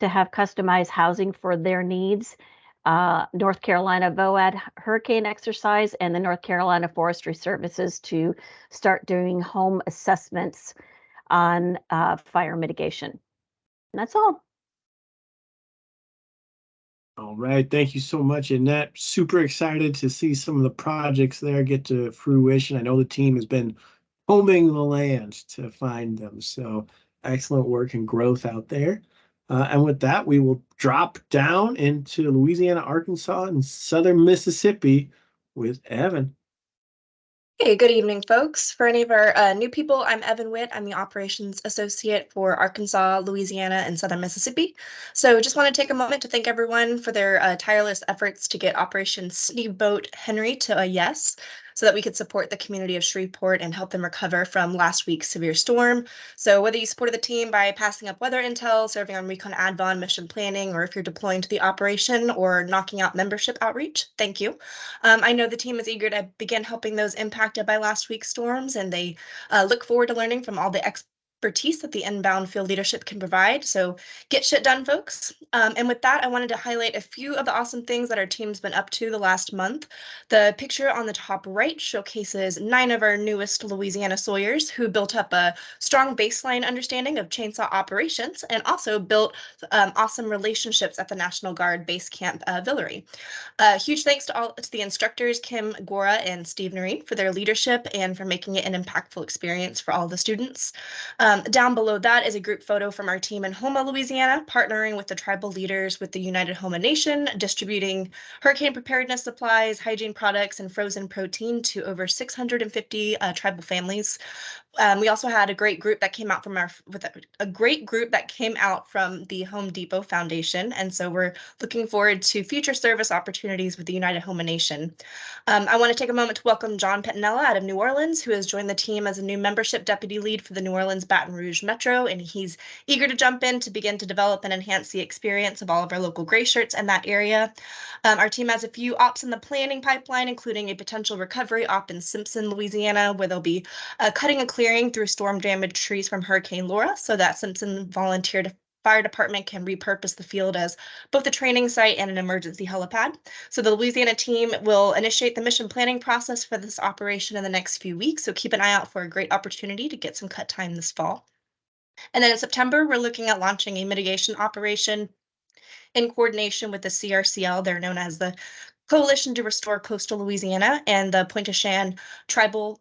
to have customized housing for their needs. North Carolina VOAD hurricane exercise, and the North Carolina Forestry Services to start doing home assessments on fire mitigation. And that's all. All right. Thank you so much, Annette. Super excited to see some of the projects there get to fruition. I know the team has been combing the land to find them. So excellent work and growth out there. And with that, we will drop down into Louisiana, Arkansas, and southern Mississippi with Evan. Hey, good evening, folks. For any of our new people, I'm Evan Witt. I'm the Operations Associate for Arkansas, Louisiana, and Southern Mississippi. So just want to take a moment to thank everyone for their tireless efforts to get Operation Steamboat Henry to a yes, so that we could support the community of Shreveport and help them recover from last week's severe storm. So whether you supported the team by passing up weather intel, serving on Recon Advon mission planning, or if you're deploying to the operation or knocking out membership outreach, thank you. I know the team is eager to begin helping those impacted by last week's storms, and they look forward to learning from all the expertise that the inbound field leadership can provide. So get shit done, folks. And with that, I wanted to highlight a few of the awesome things that our team's been up to the last month. The picture on the top right showcases 9 of our newest Louisiana Sawyers who built up a strong baseline understanding of chainsaw operations and also built awesome relationships at the National Guard Base Camp Villeray. Huge thanks to the instructors, Kim Gora and Steve Noreen, for their leadership and for making it an impactful experience for all the students. Down below that is a group photo from our team in Houma, Louisiana, partnering with the tribal leaders with the United Houma Nation, distributing hurricane preparedness supplies, hygiene products, and frozen protein to over 650 tribal families. We also had a great group that came out from the Home Depot Foundation, and so we're looking forward to future service opportunities with the United Houma Nation. I want to take a moment to welcome John Pettinella out of New Orleans, who has joined the team as a new membership deputy lead for the New Orleans Baton Rouge Metro, and he's eager to jump in to begin to develop and enhance the experience of all of our local gray shirts in that area. Our team has a few ops in the planning pipeline, including a potential recovery op in Simpson, Louisiana, where they'll be cutting a clearing through storm damaged trees from Hurricane Laura, so that Simpson volunteer fire department can repurpose the field as both a training site and an emergency helipad. So the Louisiana team will initiate the mission planning process for this operation in the next few weeks. So keep an eye out for a great opportunity to get some cut time this fall. And then in September, we're looking at launching a mitigation operation in coordination with the CRCL. They're known as the Coalition to Restore Coastal Louisiana and the Pointe-au-Chien tribal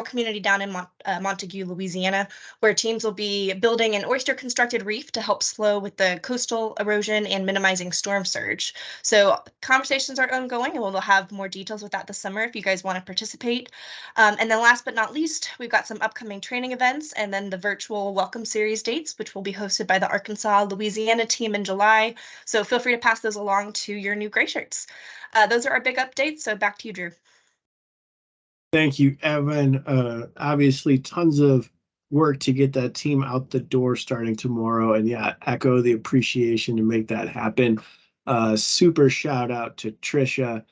community down in Montague, Louisiana, where teams will be building an oyster-constructed reef to help slow with the coastal erosion and minimizing storm surge. So conversations are ongoing, and we'll have more details with that this summer if you guys want to participate. And then last but not least, we've got some upcoming training events and then the virtual welcome series dates, which will be hosted by the Arkansas, Louisiana team in July. So feel free to pass those along to your new gray shirts. Those are our big updates. So back to you, Drew. Thank you, Evan. Obviously, tons of work to get that team out the door starting tomorrow. And yeah, echo the appreciation to make that happen. Super shout out to Trisha.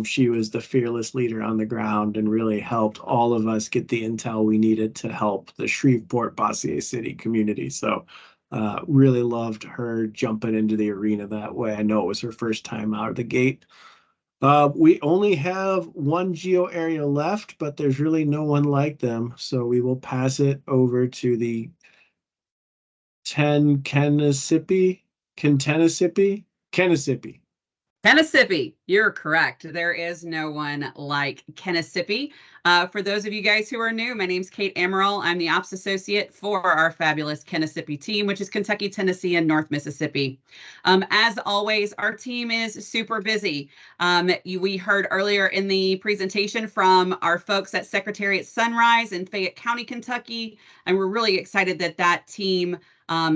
She was the fearless leader on the ground and really helped all of us get the intel we needed to help the Shreveport Bossier City community. So really loved her jumping into the arena that way. I know it was her first time out of the gate. We only have one geo area left, but there's really no one like them. So we will pass it over to the Kennesapi. Kennesapi, you're correct. There is no one like Kennesapi. For those of you guys who are new, my name's Kate Amaral. I'm the Ops Associate for our fabulous Kennesapi team, which is Kentucky, Tennessee, and North Mississippi. As always, our team is super busy. We heard earlier in the presentation from our folks at Secretariat Sunrise in Fayette County, Kentucky, and we're really excited that that team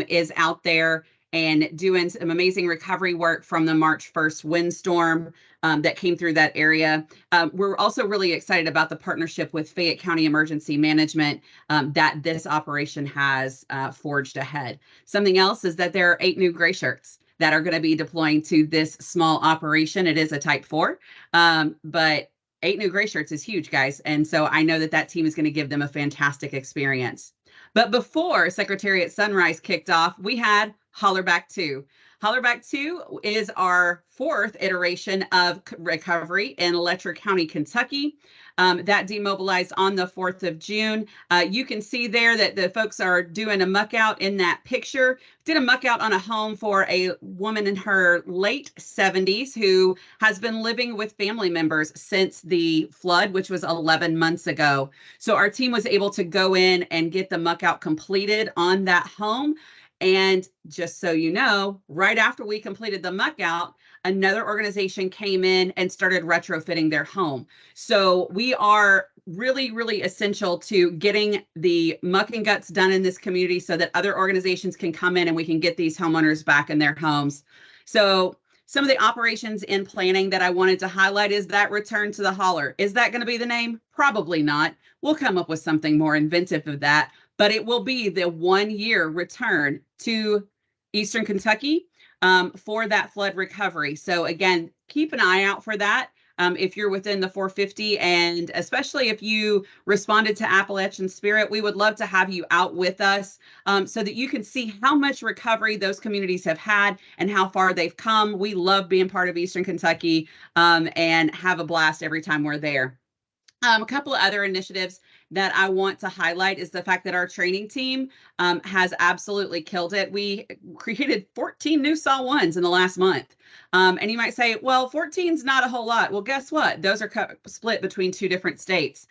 is out there and doing some amazing recovery work from the March 1st windstorm that came through that area. We're also really excited about the partnership with Fayette County Emergency Management that this operation has forged ahead. Something else is that there are 8 new gray shirts that are going to be deploying to this small operation. It is a Type 4, but 8 new gray shirts is huge, guys. And so I know that that team is going to give them a fantastic experience. But before Secretariat Sunrise kicked off, we had Hollerback 2. Hollerback 2 is our 4th iteration of recovery in Letcher County, Kentucky. That demobilized on the 4th of June. You can see there that the folks are doing a muck out in that picture. Did a muck out on a home for a woman in her late 70s who has been living with family members since the flood, which was 11 months ago. So our team was able to go in and get the muck out completed on that home. And just so you know, right after we completed the muck out, another organization came in and started retrofitting their home. So we are really, really essential to getting the muck and guts done in this community so that other organizations can come in and we can get these homeowners back in their homes. So some of the operations in planning that I wanted to highlight is that return to the holler. Is that going to be the name? Probably not. We'll come up with something more inventive of that, but it will be the 1-year return to Eastern Kentucky for that flood recovery. So again, keep an eye out for that. If you're within the 450, and especially if you responded to Appalachian Spirit, we would love to have you out with us so that you can see how much recovery those communities have had and how far they've come. We love being part of Eastern Kentucky and have a blast every time we're there. A couple of other initiatives that I want to highlight is the fact that our training team has absolutely killed it. We created 14 new SAW 1s in the last month. And you might say, well, 14 is not a whole lot. Well, guess what? Those are split between 2 different states.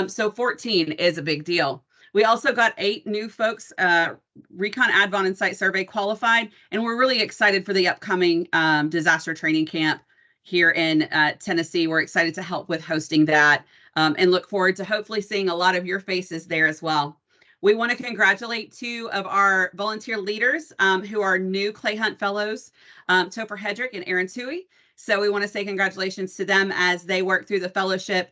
So 14 is a big deal. We also got 8 new folks, Recon Advon and Site Survey qualified, and we're really excited for the upcoming disaster training camp here in Tennessee. We're excited to help with hosting that. And look forward to hopefully seeing a lot of your faces there as well. We want to congratulate 2 of our volunteer leaders who are new Clay Hunt Fellows, Topher Hedrick and Aaron Toohey. So we want to say congratulations to them as they work through the fellowship.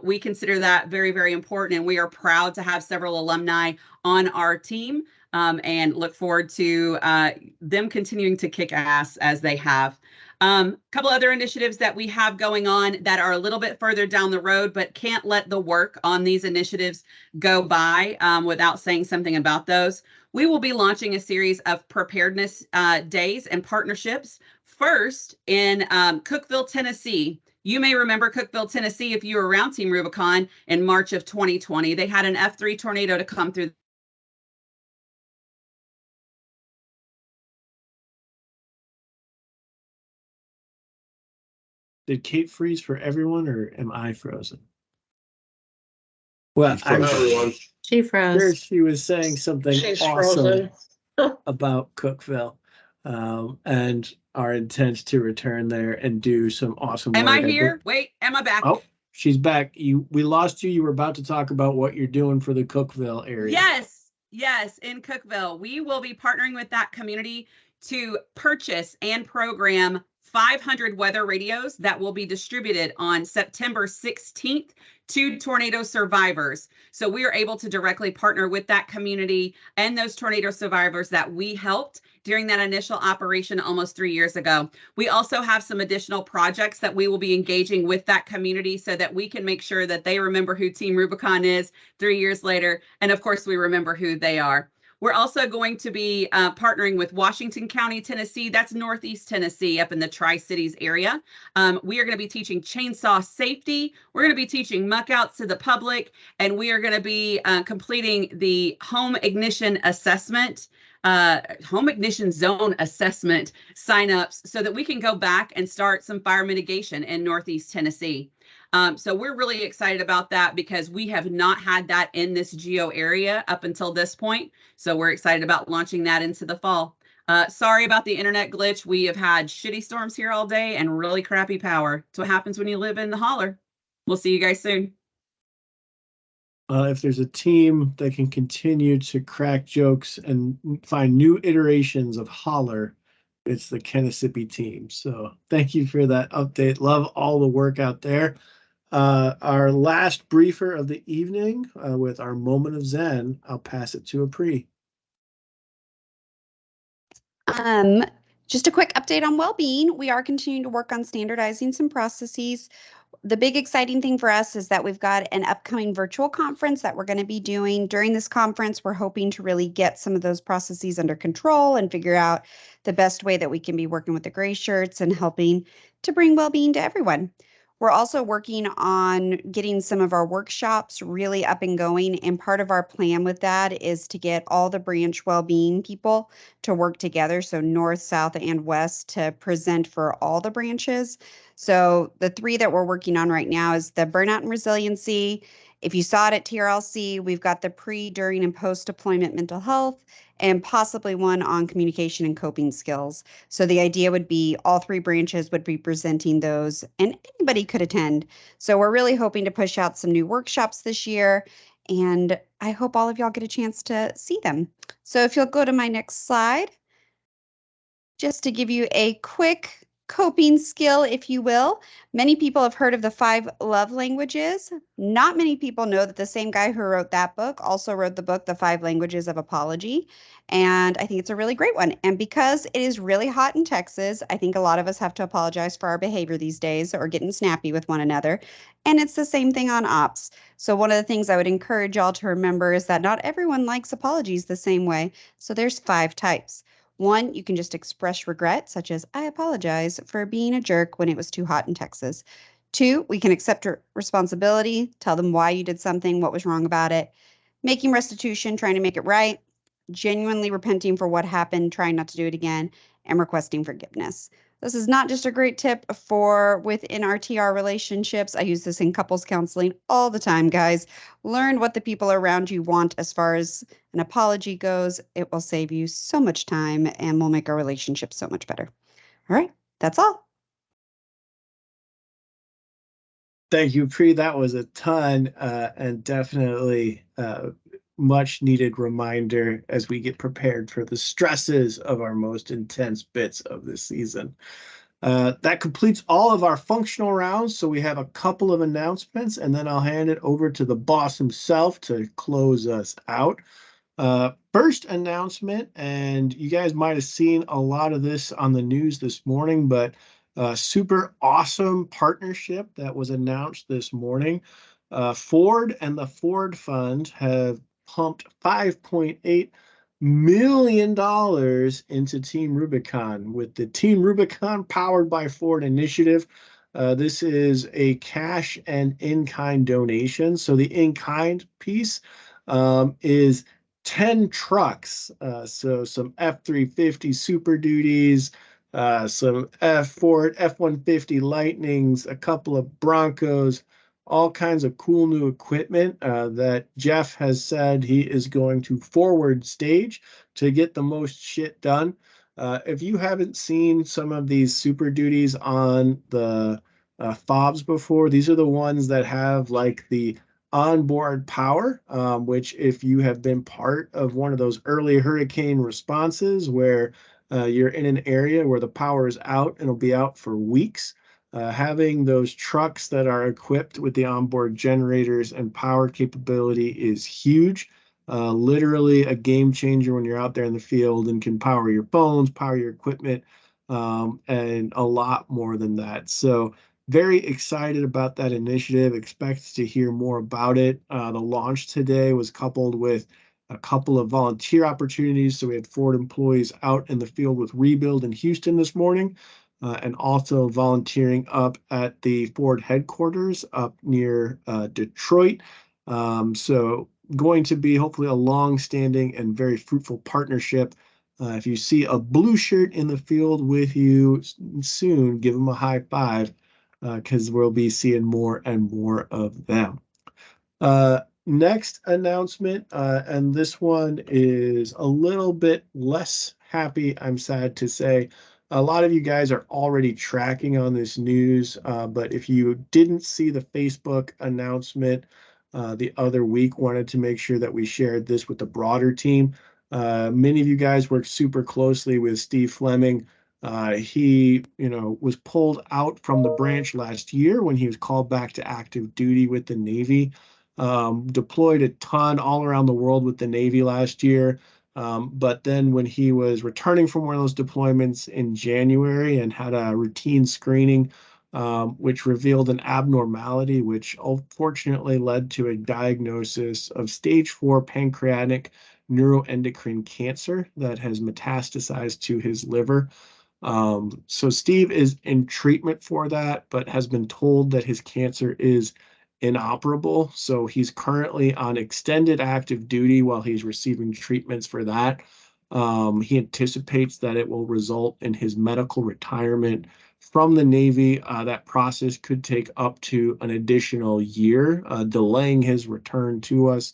We consider that very, very important, and we are proud to have several alumni on our team and look forward to them continuing to kick ass as they have. Couple other initiatives that we have going on that are a little bit further down the road, but can't let the work on these initiatives go by without saying something about those. We will be launching a series of preparedness days and partnerships. First in Cookeville, Tennessee. You may remember Cookeville, Tennessee, if you were around Team Rubicon in March of 2020. They had an F3 tornado to come through. Did Kate freeze for everyone, or am I frozen? Well, She froze. Sure, she was saying something She's awesome frozen. about Cookeville and our intent to return there and do some awesome Am work. I here? Wait, am I back? Oh, she's back. We lost you. You were about to talk about what you're doing for the Cookeville area. Yes, in Cookeville. We will be partnering with that community to purchase and program 500 weather radios that will be distributed on September 16th to tornado survivors. So we are able to directly partner with that community and those tornado survivors that we helped during that initial operation almost 3 years ago. We also have some additional projects that we will be engaging with that community so that we can make sure that they remember who Team Rubicon is 3 years later. And of course, we remember who they are. We're also going to be partnering with Washington County, Tennessee. That's Northeast Tennessee, up in the Tri-Cities area. We are going to be teaching chainsaw safety. We're going to be teaching muck outs to the public, and we are going to be completing the home ignition assessment, home ignition zone assessment signups, so that we can go back and start some fire mitigation in Northeast Tennessee. So we're really excited about that because we have not had that in this geo area up until this point. So we're excited about launching that into the fall. Sorry about the internet glitch. We have had shitty storms here all day and really crappy power. It's what happens when you live in the holler. We'll see you guys soon. If there's a team that can continue to crack jokes and find new iterations of holler, it's the Kennesapi team. So thank you for that update. Love all the work out there. Our last briefer of the evening with our moment of Zen, I'll pass it to Apri. Just a quick update on well-being. We are continuing to work on standardizing some processes. The big exciting thing for us is that we've got an upcoming virtual conference that we're going to be doing. During this conference, we're hoping to really get some of those processes under control and figure out the best way that we can be working with the gray shirts and helping to bring well-being to everyone. We're also working on getting some of our workshops really up and going. And part of our plan with that is to get all the branch well-being people to work together. So north, south, and west to present for all the branches. So the 3 that we're working on right now is the burnout and resiliency. If you saw it at TRLC, we've got the pre, during, and post-deployment mental health, and possibly one on communication and coping skills. So the idea would be all 3 branches would be presenting those, and anybody could attend. So we're really hoping to push out some new workshops this year, and I hope all of y'all get a chance to see them. So if you'll go to my next slide, just to give you a quick coping skill, if you will. Many people have heard of the 5 love languages. Not many people know that the same guy who wrote that book also wrote the book, The 5 Languages of Apology. And I think it's a really great one. And because it is really hot in Texas, I think a lot of us have to apologize for our behavior these days or getting snappy with one another. And it's the same thing on ops. So one of the things I would encourage y'all to remember is that not everyone likes apologies the same way. So there's 5 types. 1, you can just express regret, such as, I apologize for being a jerk when it was too hot in Texas. 2, we can accept responsibility, tell them why you did something, what was wrong about it. Making restitution, trying to make it right. Genuinely repenting for what happened, trying not to do it again, and requesting forgiveness. This is not just a great tip for within our TR relationships. I use this in couples counseling all the time, guys. Learn what the people around you want as far as an apology goes. It will save you so much time and will make our relationship so much better. All right, that's all. Thank you, Pri. That was a ton and definitely much needed reminder as we get prepared for the stresses of our most intense bits of this season. That completes all of our functional rounds. So we have a couple of announcements, and then I'll hand it over to the boss himself to close us out. First announcement, and you guys might have seen a lot of this on the news this morning, but super awesome partnership that was announced this morning. Ford and the Ford Fund have pumped $5.8 million into Team Rubicon with the Team Rubicon Powered by Ford initiative. This is a cash and in-kind donation. So the in-kind piece is 10 trucks. So some F-350 Super Duties, some Ford F-150 Lightnings, a couple of Broncos, all kinds of cool new equipment that Jeff has said he is going to forward stage to get the most shit done. If you haven't seen some of these Super Duties on the fobs before, these are the ones that have like the onboard power, which if you have been part of one of those early hurricane responses where you're in an area where the power is out and it'll be out for weeks, having those trucks that are equipped with the onboard generators and power capability is huge. Literally a game changer when you're out there in the field and can power your phones, power your equipment, and a lot more than that. So very excited about that initiative. Expect to hear more about it. The launch today was coupled with a couple of volunteer opportunities. So we had Ford employees out in the field with Rebuild in Houston this morning, and also volunteering up at the Ford headquarters up near Detroit. So going to be hopefully a long-standing and very fruitful partnership. If you see a blue shirt in the field with you soon, give them a high five, because we'll be seeing more and more of them. Next announcement, and this one is a little bit less happy, I'm sad to say. A lot of you guys are already tracking on this news, but if you didn't see the Facebook announcement the other week, wanted to make sure that we shared this with the broader team. Many of you guys work super closely with Steve Fleming. He, was pulled out from the branch last year when he was called back to active duty with the Navy. Deployed a ton all around the world with the Navy last year. But then when he was returning from one of those deployments in January and had a routine screening, which revealed an abnormality, which unfortunately led to a diagnosis of stage 4 pancreatic neuroendocrine cancer that has metastasized to his liver. So Steve is in treatment for that, but has been told that his cancer is inoperable. So he's currently on extended active duty while he's receiving treatments for that. He anticipates that it will result in his medical retirement from the Navy. That process could take up to an additional year, delaying his return to us.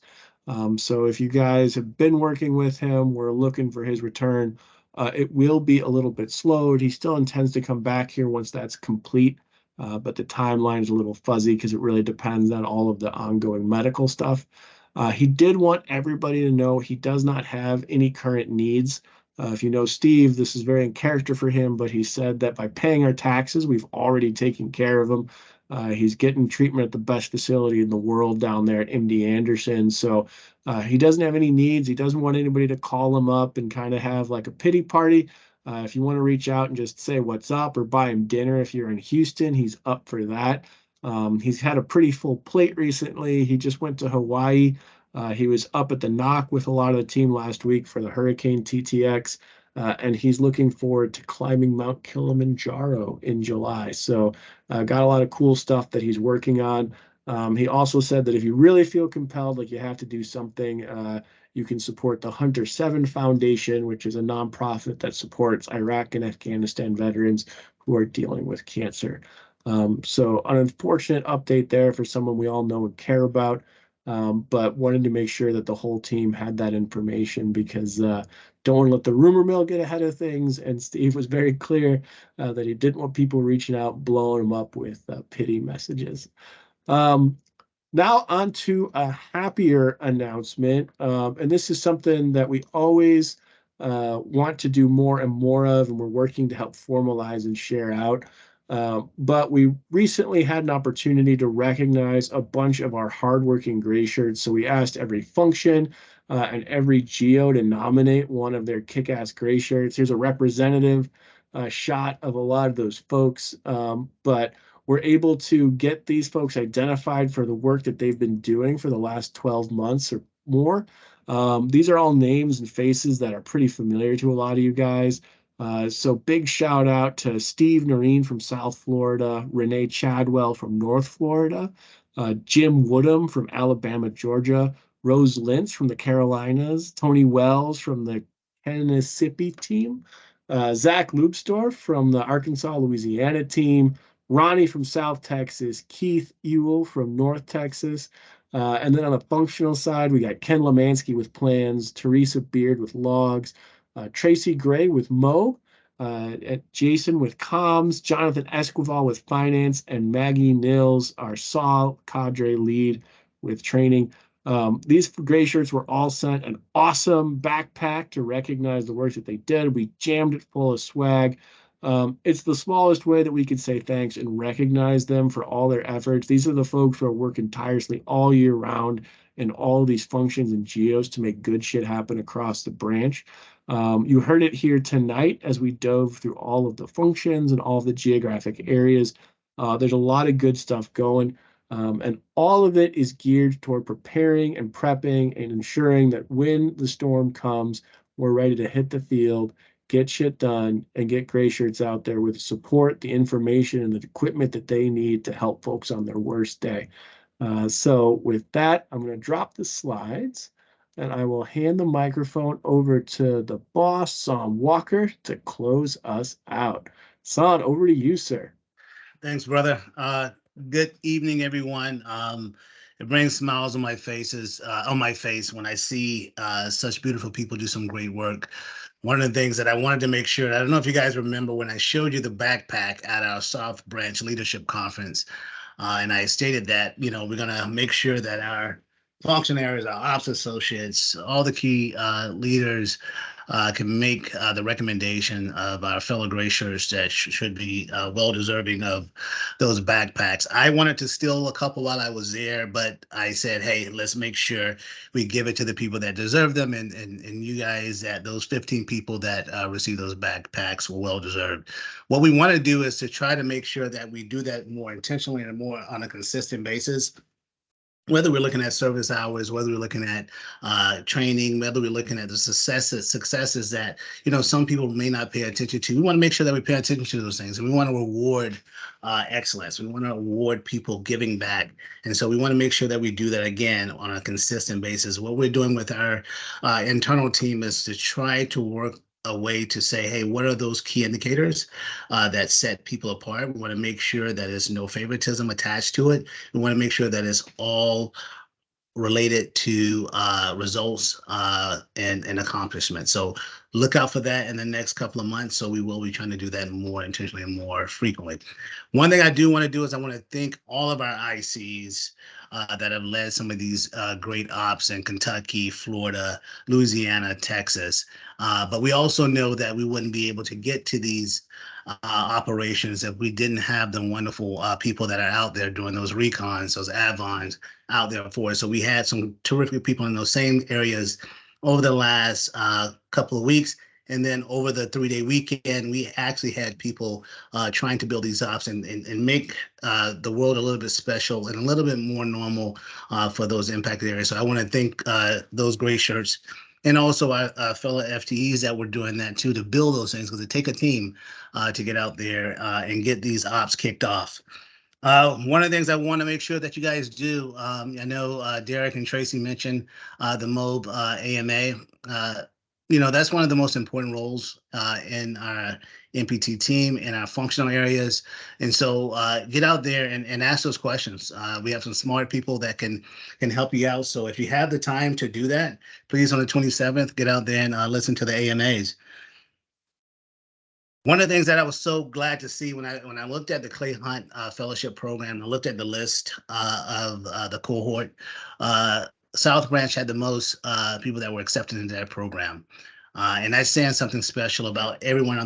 So if you guys have been working with him, we're looking for his return. It will be a little bit slowed. He still intends to come back here once that's complete. But the timeline is a little fuzzy because it really depends on all of the ongoing medical stuff. He did want everybody to know he does not have any current needs. If you know Steve, this is very in character for him, but he said that by paying our taxes, we've already taken care of him. He's getting treatment at the best facility in the world down there at MD Anderson. So he doesn't have any needs. He doesn't want anybody to call him up and kind of have like a pity party. If you want to reach out and just say what's up or buy him dinner if you're in Houston, he's up for that. He's had a pretty full plate recently. He just went to Hawaii. He was up at the NOC with a lot of the team last week for the Hurricane TTX, and he's looking forward to climbing Mount Kilimanjaro in July. So got a lot of cool stuff that he's working on. He also said that if you really feel compelled, like you have to do something, you can support the Hunter 7 Foundation, which is a nonprofit that supports Iraq and Afghanistan veterans who are dealing with cancer. So an unfortunate update there for someone we all know and care about, but wanted to make sure that the whole team had that information because don't want to let the rumor mill get ahead of things. And Steve was very clear that he didn't want people reaching out, blowing him up with pity messages. Now on to a happier announcement, and this is something that we always want to do more and more of, and we're working to help formalize and share out. But we recently had an opportunity to recognize a bunch of our hardworking gray shirts. So we asked every function and every geo to nominate one of their kick-ass gray shirts. Here's a representative shot of a lot of those folks, but we're able to get these folks identified for the work that they've been doing for the last 12 months or more. These are all names and faces that are pretty familiar to a lot of you guys. So big shout out to Steve Noreen from South Florida, Renee Chadwell from North Florida, Jim Woodham from Alabama, Georgia, Rose Lintz from the Carolinas, Tony Wells from the Kennesapi team, Zach Loopsdorf from the Arkansas, Louisiana team, Ronnie from South Texas, Keith Ewell from North Texas. And then on the functional side, we got Ken Lemansky with plans, Teresa Beard with logs, Tracy Gray with Mo, Jason with comms, Jonathan Esquivel with finance, and Maggie Nils, our SAW cadre lead with training. These gray shirts were all sent an awesome backpack to recognize the work that they did. We jammed it full of swag. It's the smallest way that we could say thanks and recognize them for all their efforts. These are the folks who are working tirelessly all year round in all of these functions and geos to make good shit happen across the branch. You heard it here tonight as we dove through all of the functions and all of the geographic areas. There's a lot of good stuff going. And all of it is geared toward preparing and prepping and ensuring that when the storm comes, we're ready to hit the field, get shit done, and get gray shirts out there with the support, the information, and the equipment that they need to help folks on their worst day. So with that, I'm going to drop the slides and I will hand the microphone over to the boss, Son Walker, to close us out. Son, over to you, sir. Thanks, brother. Good evening, everyone. It brings smiles on my face when I see such beautiful people do some great work. One of the things that I wanted to make sure, I don't know if you guys remember when I showed you the backpack at our South Branch Leadership Conference, and I stated that, we're going to make sure that our functionaries, our ops associates, all the key leaders can make the recommendation of our fellow gray shirts that should be well deserving of those backpacks. I wanted to steal a couple while I was there, but I said, hey, let's make sure we give it to the people that deserve them, and you guys, that those 15 people that receive those backpacks were well deserved. What we want to do is to try to make sure that we do that more intentionally and more on a consistent basis. Whether we're looking at service hours, whether we're looking at training, whether we're looking at the successes that, some people may not pay attention to. We want to make sure that we pay attention to those things, and we want to reward excellence. We want to reward people giving back. And so we want to make sure that we do that again on a consistent basis. What we're doing with our internal team is to try to work a way to say, hey, what are those key indicators that set people apart? We want to make sure that there's no favoritism attached to it. We want to make sure that it's all related to results and accomplishments. So look out for that in the next couple of months. So we will be trying to do that more intentionally and more frequently. One thing I do want to do is I want to thank all of our ICs that have led some of these great ops in Kentucky, Florida, Louisiana, Texas. But we also know that we wouldn't be able to get to these operations if we didn't have the wonderful people that are out there doing those recons, those Avons out there for us. So we had some terrific people in those same areas over the last couple of weeks. And then over the 3-day weekend, we actually had people trying to build these ops and make the world a little bit special and a little bit more normal for those impacted areas. So I want to thank those gray shirts and also our fellow FTEs that were doing that too, to build those things, because it takes a team to get out there and get these ops kicked off. One of the things I want to make sure that you guys do, I know Derek and Tracy mentioned the MOB AMA. That's one of the most important roles in our MPT team, in our functional areas. And so get out there and ask those questions. We have some smart people that can help you out. So if you have the time to do that, please, on the 27th, get out there and listen to the AMAs. One of the things that I was so glad to see when I looked at the Clay Hunt Fellowship Program, I looked at the list of the cohort, South Branch had the most people that were accepted into that program. And that's saying something special about everyone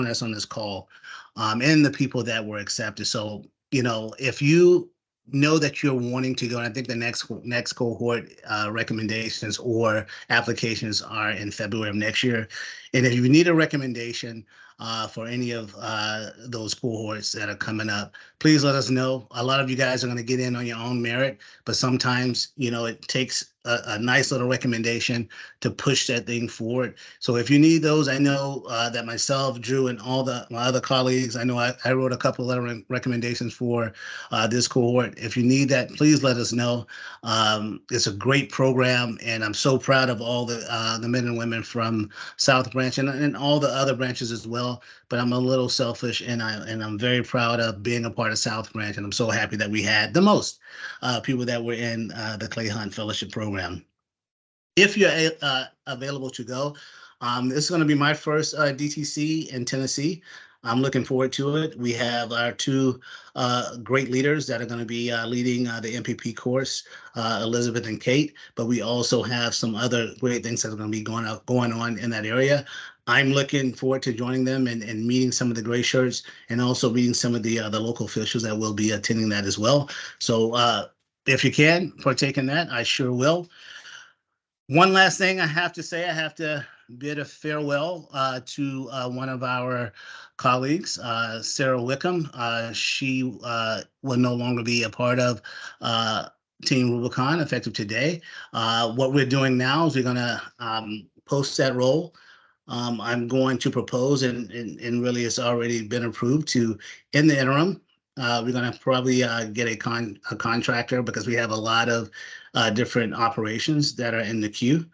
that's on this call and the people that were accepted. So, if you know that you're wanting to go, and I think the next cohort recommendations or applications are in February of next year. And if you need a recommendation for any of those cohorts that are coming up, please let us know. A lot of you guys are going to get in on your own merit, but sometimes, it takes a nice little recommendation to push that thing forward. So if you need those, I know that myself, Drew, and all my other colleagues, I know I wrote a couple of recommendations for this cohort. If you need that, please let us know. It's a great program, and I'm so proud of all the men and women from South Branch and all the other branches as well. But I'm a little selfish, and I'm very proud of being a part of South Branch, and I'm so happy that we had the most people that were in the Clay Hunt Fellowship Program. If you're available to go, this is going to be my first DTC in Tennessee. I'm looking forward to it. We have our two great leaders that are going to be leading the MPP course, Elizabeth and Kate, but we also have some other great things that are going to be going on in that area. I'm looking forward to joining them and meeting some of the gray shirts, and also meeting some of the local officials that will be attending that as well. So if you can partake in that, I sure will. One last thing I have to say, I have to bid a farewell to one of our colleagues, Sarah Wickham. She will no longer be a part of Team Rubicon effective today. What we're doing now is we're going to post that role. I'm going to propose, and really it's already been approved, to, in the interim, we're going to probably get a contractor, because we have a lot of different operations that are in the queue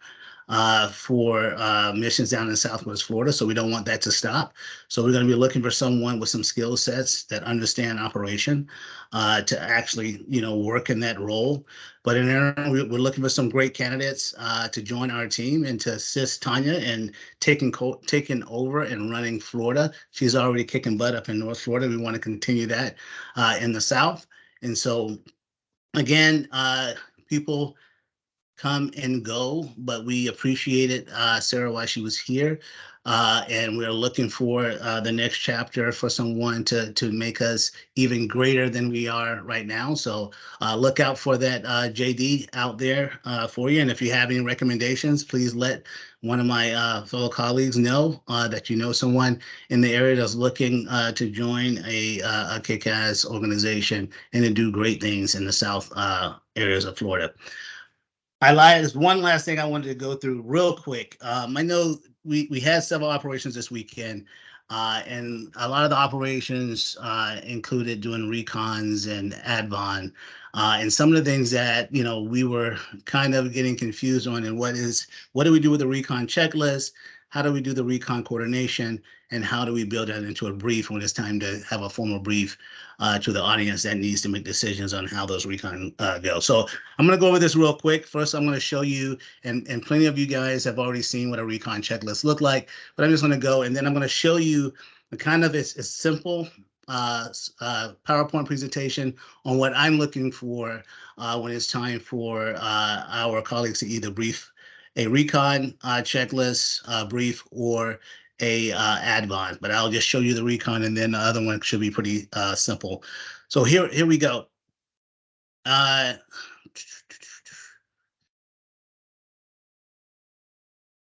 for missions down in Southwest Florida. So we don't want that to stop. So we're going to be looking for someone with some skill sets that understand operation to actually, work in that role. But in interim, we're looking for some great candidates to join our team and to assist Tanya in taking over and running Florida. She's already kicking butt up in North Florida. We want to continue that in the South. And so, again, people come and go, but we appreciated Sarah while she was here. And we're looking for the next chapter for someone to make us even greater than we are right now. So look out for that JD out there for you. And if you have any recommendations, please let one of my fellow colleagues know that you know someone in the area that's looking to join a kick-ass organization and to do great things in the South areas of Florida. I lied. There's one last thing I wanted to go through real quick. I know we had several operations this weekend, and a lot of the operations included doing recons and advon, and some of the things that we were kind of getting confused on. And what do we do with the recon checklist? How do we do the recon coordination? And how do we build that into a brief when it's time to have a formal brief to the audience that needs to make decisions on how those recon go? So I'm going to go over this real quick. First, I'm going to show you, and plenty of you guys have already seen what a recon checklist look like, but I'm just going to go, and then I'm going to show you the kind of a simple PowerPoint presentation on what I'm looking for when it's time for our colleagues to either brief a recon checklist brief or a advon. But I'll just show you the recon, and then the other one should be pretty simple. So here we go.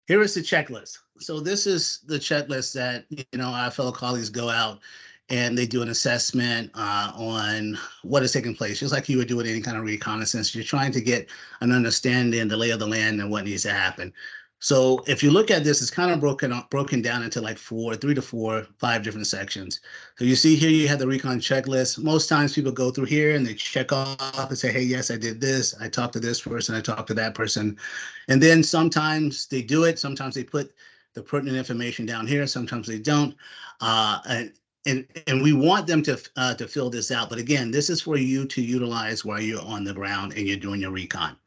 Here is the checklist. So this is the checklist that our fellow colleagues go out and they do an assessment on what is taking place, just like you would do with any kind of reconnaissance. You're trying to get an understanding, the lay of the land, and what needs to happen. So if you look at this, it's kind of broken down into like 3 to 4, 5 different sections. So you see here, you have the recon checklist. Most times people go through here and they check off and say, hey, yes, I did this. I talked to this person. I talked to that person. And then sometimes they do it. Sometimes they put the pertinent information down here. Sometimes they don't. And we want them to fill this out. But again, this is for you to utilize while you're on the ground and you're doing your recon.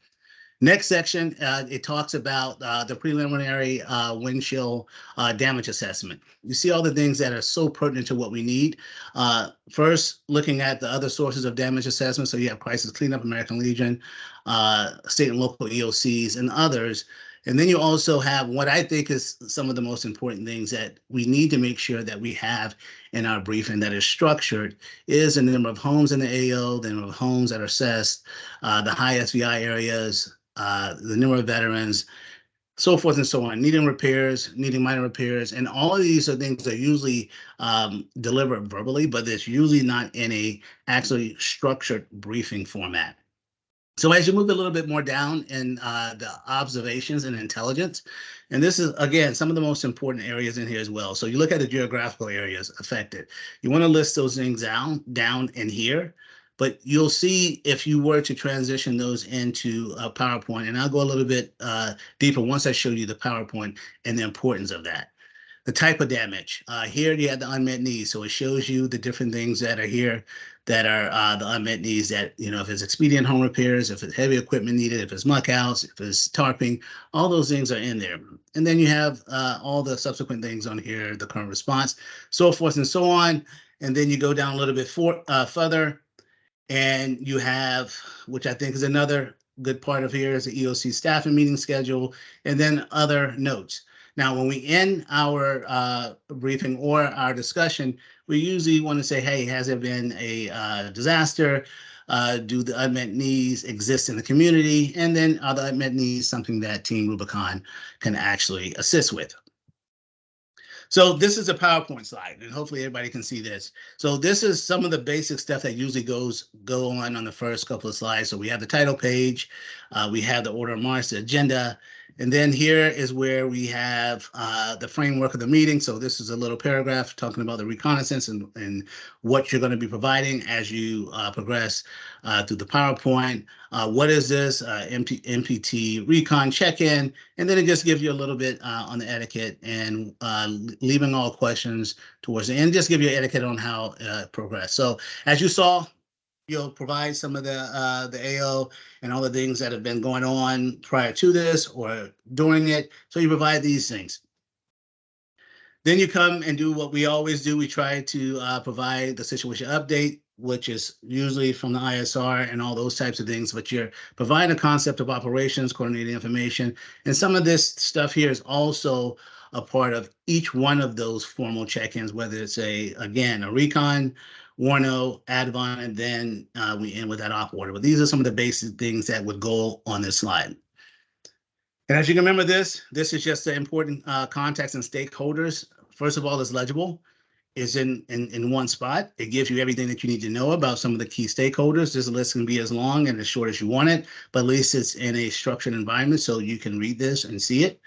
Next section, it talks about the preliminary wind chill damage assessment. You see all the things that are so pertinent to what we need. First, looking at the other sources of damage assessment. So you have Crisis Cleanup, American Legion, state and local EOCs, and others. And then you also have what I think is some of the most important things that we need to make sure that we have in our briefing that is structured is the number of homes in the AO, the number of homes that are assessed, the high SVI areas, the number of veterans, so forth and so on, needing repairs, needing minor repairs. And all of these are things that are usually delivered verbally, but it's usually not in a actually structured briefing format. So as you move a little bit more down in the observations and intelligence, and this is, again, some of the most important areas in here as well. So you look at the geographical areas affected. You want to list those things down in here, but you'll see if you were to transition those into a PowerPoint, and I'll go a little bit deeper once I show you the PowerPoint and the importance of that. The type of damage. Here you have the unmet needs. So it shows you the different things that are here that are the unmet needs that, if it's expedient home repairs, if it's heavy equipment needed, if it's muck outs, if it's tarping, all those things are in there. And then you have all the subsequent things on here, the current response, so forth and so on. And then you go down a little bit further, and you have, which I think is another good part of here, is the EOC staffing meeting schedule, and then other notes. Now, when we end our briefing or our discussion, we usually want to say, hey, has there been a disaster? Do the unmet needs exist in the community? And then are the unmet needs something that Team Rubicon can actually assist with? So this is a PowerPoint slide, and hopefully everybody can see this. So this is some of the basic stuff that usually go on the first couple of slides. So we have the title page, we have the order of march, the agenda, and then here is where we have the framework of the meeting. So this is a little paragraph talking about the reconnaissance and what you're going to be providing as you progress through the PowerPoint. What is this? MPT recon check-in, and then it just gives you a little bit on the etiquette and leaving all questions towards the end. Just give you etiquette on how progress. So as you saw, you'll provide some of the AO and all the things that have been going on prior to this or during it. So you provide these things. Then you come and do what we always do. We try to provide the situation update, which is usually from the ISR and all those types of things, but you're providing a concept of operations, coordinating information. And some of this stuff here is also a part of each one of those formal check-ins, whether it's again, a recon, Warno, Advon, and then we end with that op order. But these are some of the basic things that would go on this slide. And as you can remember this is just the important contacts and stakeholders. First of all, it's legible. It's in one spot. It gives you everything that you need to know about some of the key stakeholders. This list can be as long and as short as you want it, but at least it's in a structured environment so you can read this and see it.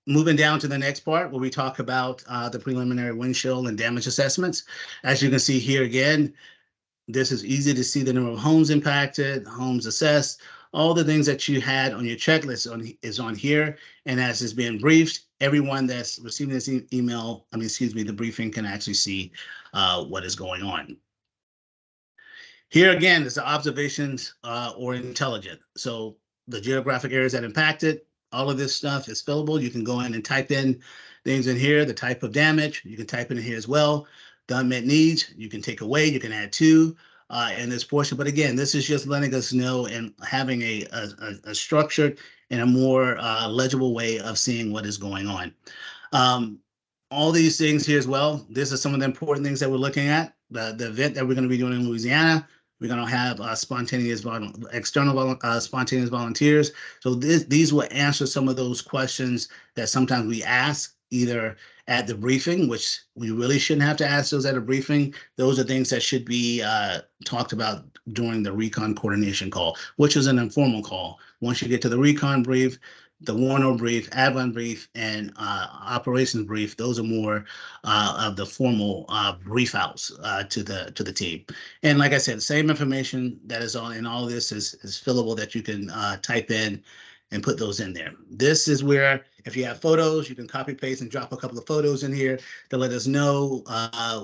Moving down to the next part where we talk about the preliminary windshield and damage assessments. As you can see here again, this is easy to see the number of homes impacted, homes assessed, all the things that you had on your checklist is on here. And as it's being briefed, everyone that's receiving this email, the briefing can actually see what is going on. Here again is the observations or intelligent. So the geographic areas that impacted, all of this stuff is fillable. You can go in and type in things in here, the type of damage, you can type in here as well. The unmet needs, you can take away, you can add to in this portion. But again, this is just letting us know and having a structured and a more legible way of seeing what is going on. All these things here as well, this is some of the important things that we're looking at. The event that we're going to be doing in Louisiana, we're going to have external spontaneous volunteers. So these will answer some of those questions that sometimes we ask either at the briefing, which we really shouldn't have to ask those at a briefing. Those are things that should be talked about during the recon coordination call, which is an informal call. Once you get to the recon brief, the Warno brief, Advon brief, and operations brief, those are more of the formal brief outs to the team. And like I said, the same information that is in all of this is fillable that you can type in and put those in there. This is where if you have photos, you can copy paste and drop a couple of photos in here to let us know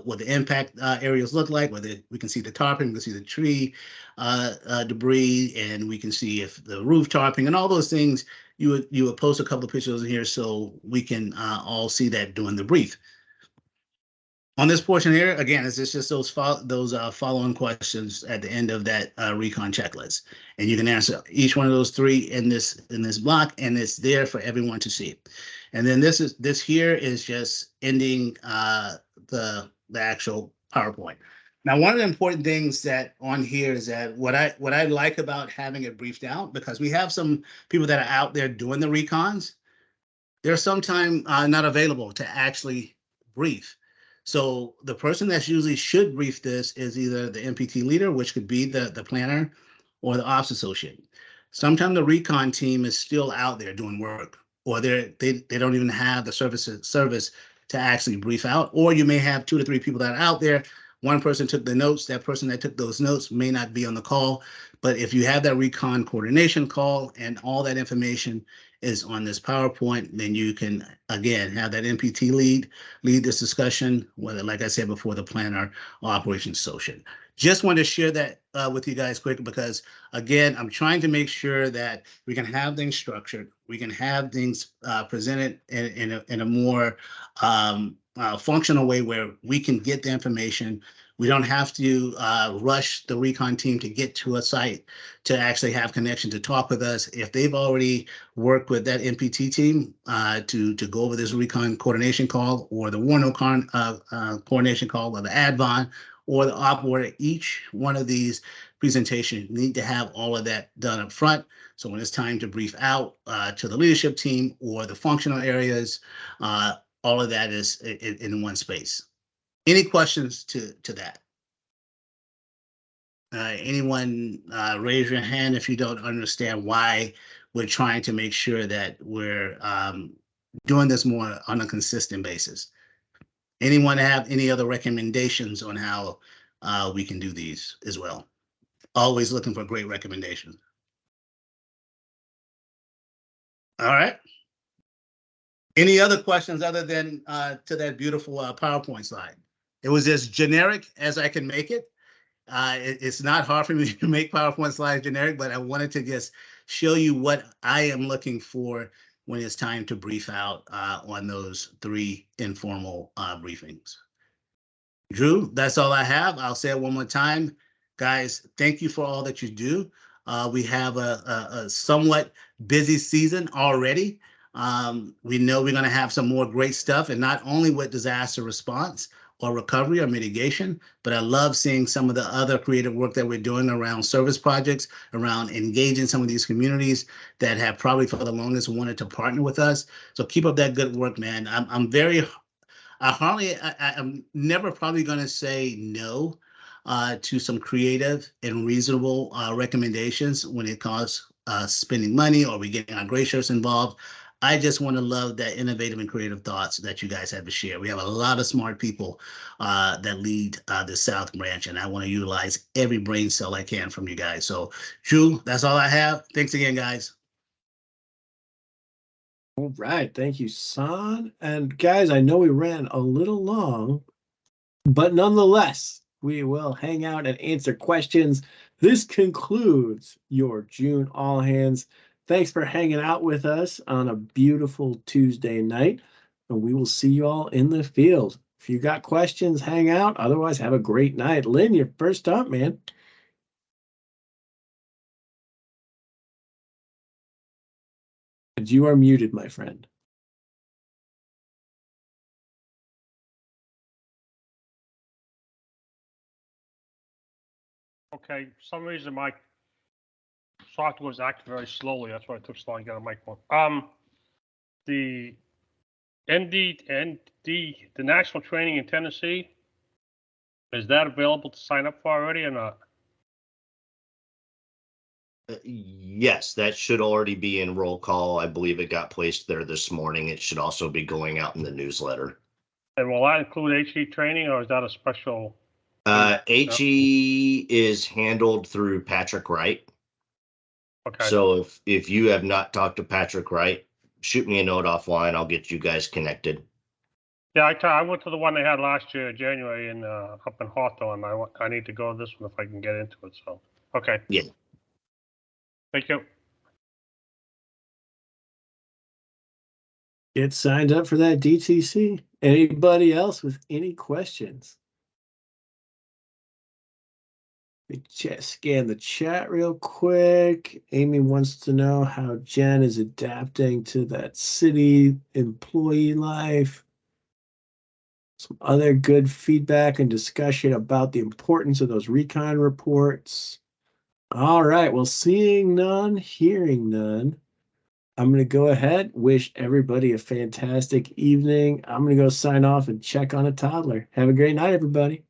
what the impact areas look like, whether we can see the tarping, we can see the tree debris, and we can see if the roof tarping and all those things. You would post a couple of pictures in here so we can all see that during the brief. On this portion here, again, it's just those follow-on questions at the end of that recon checklist, and you can answer each one of those three in this block, and it's there for everyone to see. And then this here is just ending the actual PowerPoint. Now, one of the important things that on here is that what I like about having it briefed out, because we have some people that are out there doing the recons, they're sometimes not available to actually brief. So the person that's usually should brief this is either the MPT leader, which could be the planner, or the ops associate. Sometimes the recon team is still out there doing work, or they don't even have the service to actually brief out, or you may have 2 to 3 people that are out there. One person took the notes. That person that took those notes may not be on the call. But if you have that recon coordination call and all that information is on this PowerPoint, then you can, again, have that MPT lead this discussion, whether, like I said before, the planner or operations associate. Just wanted to share that with you guys quick because, again, I'm trying to make sure that we can have things structured. We can have things presented in a more functional way where we can get the information. We don't have to rush the recon team to get to a site to actually have connection to talk with us. If they've already worked with that MPT team to go over this recon coordination call or the Warno coordination call or the Advon or the op order, each one of these, presentation. You need to have all of that done up front. So when it's time to brief out to the leadership team or the functional areas, all of that is in one space. Any questions to that? Anyone raise your hand if you don't understand why we're trying to make sure that we're doing this more on a consistent basis. Anyone have any other recommendations on how we can do these as well? Always looking for great recommendations. All right. Any other questions other than to that beautiful PowerPoint slide? It was as generic as I can make it. It's not hard for me to make PowerPoint slides generic, but I wanted to just show you what I am looking for when it's time to brief out on those 3 informal briefings. Drew, that's all I have. I'll say it one more time. Guys, thank you for all that you do. We have a somewhat busy season already. We know we're going to have some more great stuff, and not only with disaster response or recovery or mitigation, but I love seeing some of the other creative work that we're doing around service projects, around engaging some of these communities that have probably for the longest wanted to partner with us. So keep up that good work, man. I'm never probably going to say no to some creative and reasonable recommendations when it costs spending money or we getting our gray shirts involved. I just want to love that innovative and creative thoughts that you guys have to share. We have a lot of smart people that lead the South Branch, and I want to utilize every brain cell I can from you guys. So, Drew, that's all I have. Thanks again, guys. All right. Thank you, San. And guys, I know we ran a little long, but nonetheless, we will hang out and answer questions. This concludes your June All Hands. Thanks for hanging out with us on a beautiful Tuesday night, and we will see you all in the field. If you got questions, hang out. Otherwise, have a great night. Lynn, you're first up, man. You are muted, my friend. Okay, for some reason my software was acting very slowly. That's why it took so long to get a microphone. The the national training in Tennessee, is that available to sign up for already or not? Yes, that should already be in roll call. I believe it got placed there this morning. It should also be going out in the newsletter. And will that include HE training, or is that a special? HE is handled through Patrick Wright. Okay. So if you have not talked to Patrick Wright, shoot me a note offline. I'll get you guys connected. Yeah, I went to the one they had last year, January, in up in Hawthorne. I need to go to this one if I can get into it. So okay. Yeah. Thank you. Get signed up for that DTC. Anybody else with any questions? Let me scan the chat real quick. Amy wants to know how Jen is adapting to that city employee life. Some other good feedback and discussion about the importance of those recon reports. All right, well, seeing none, hearing none, I'm going to go ahead, wish everybody a fantastic evening. I'm going to go sign off and check on a toddler. Have a great night, everybody.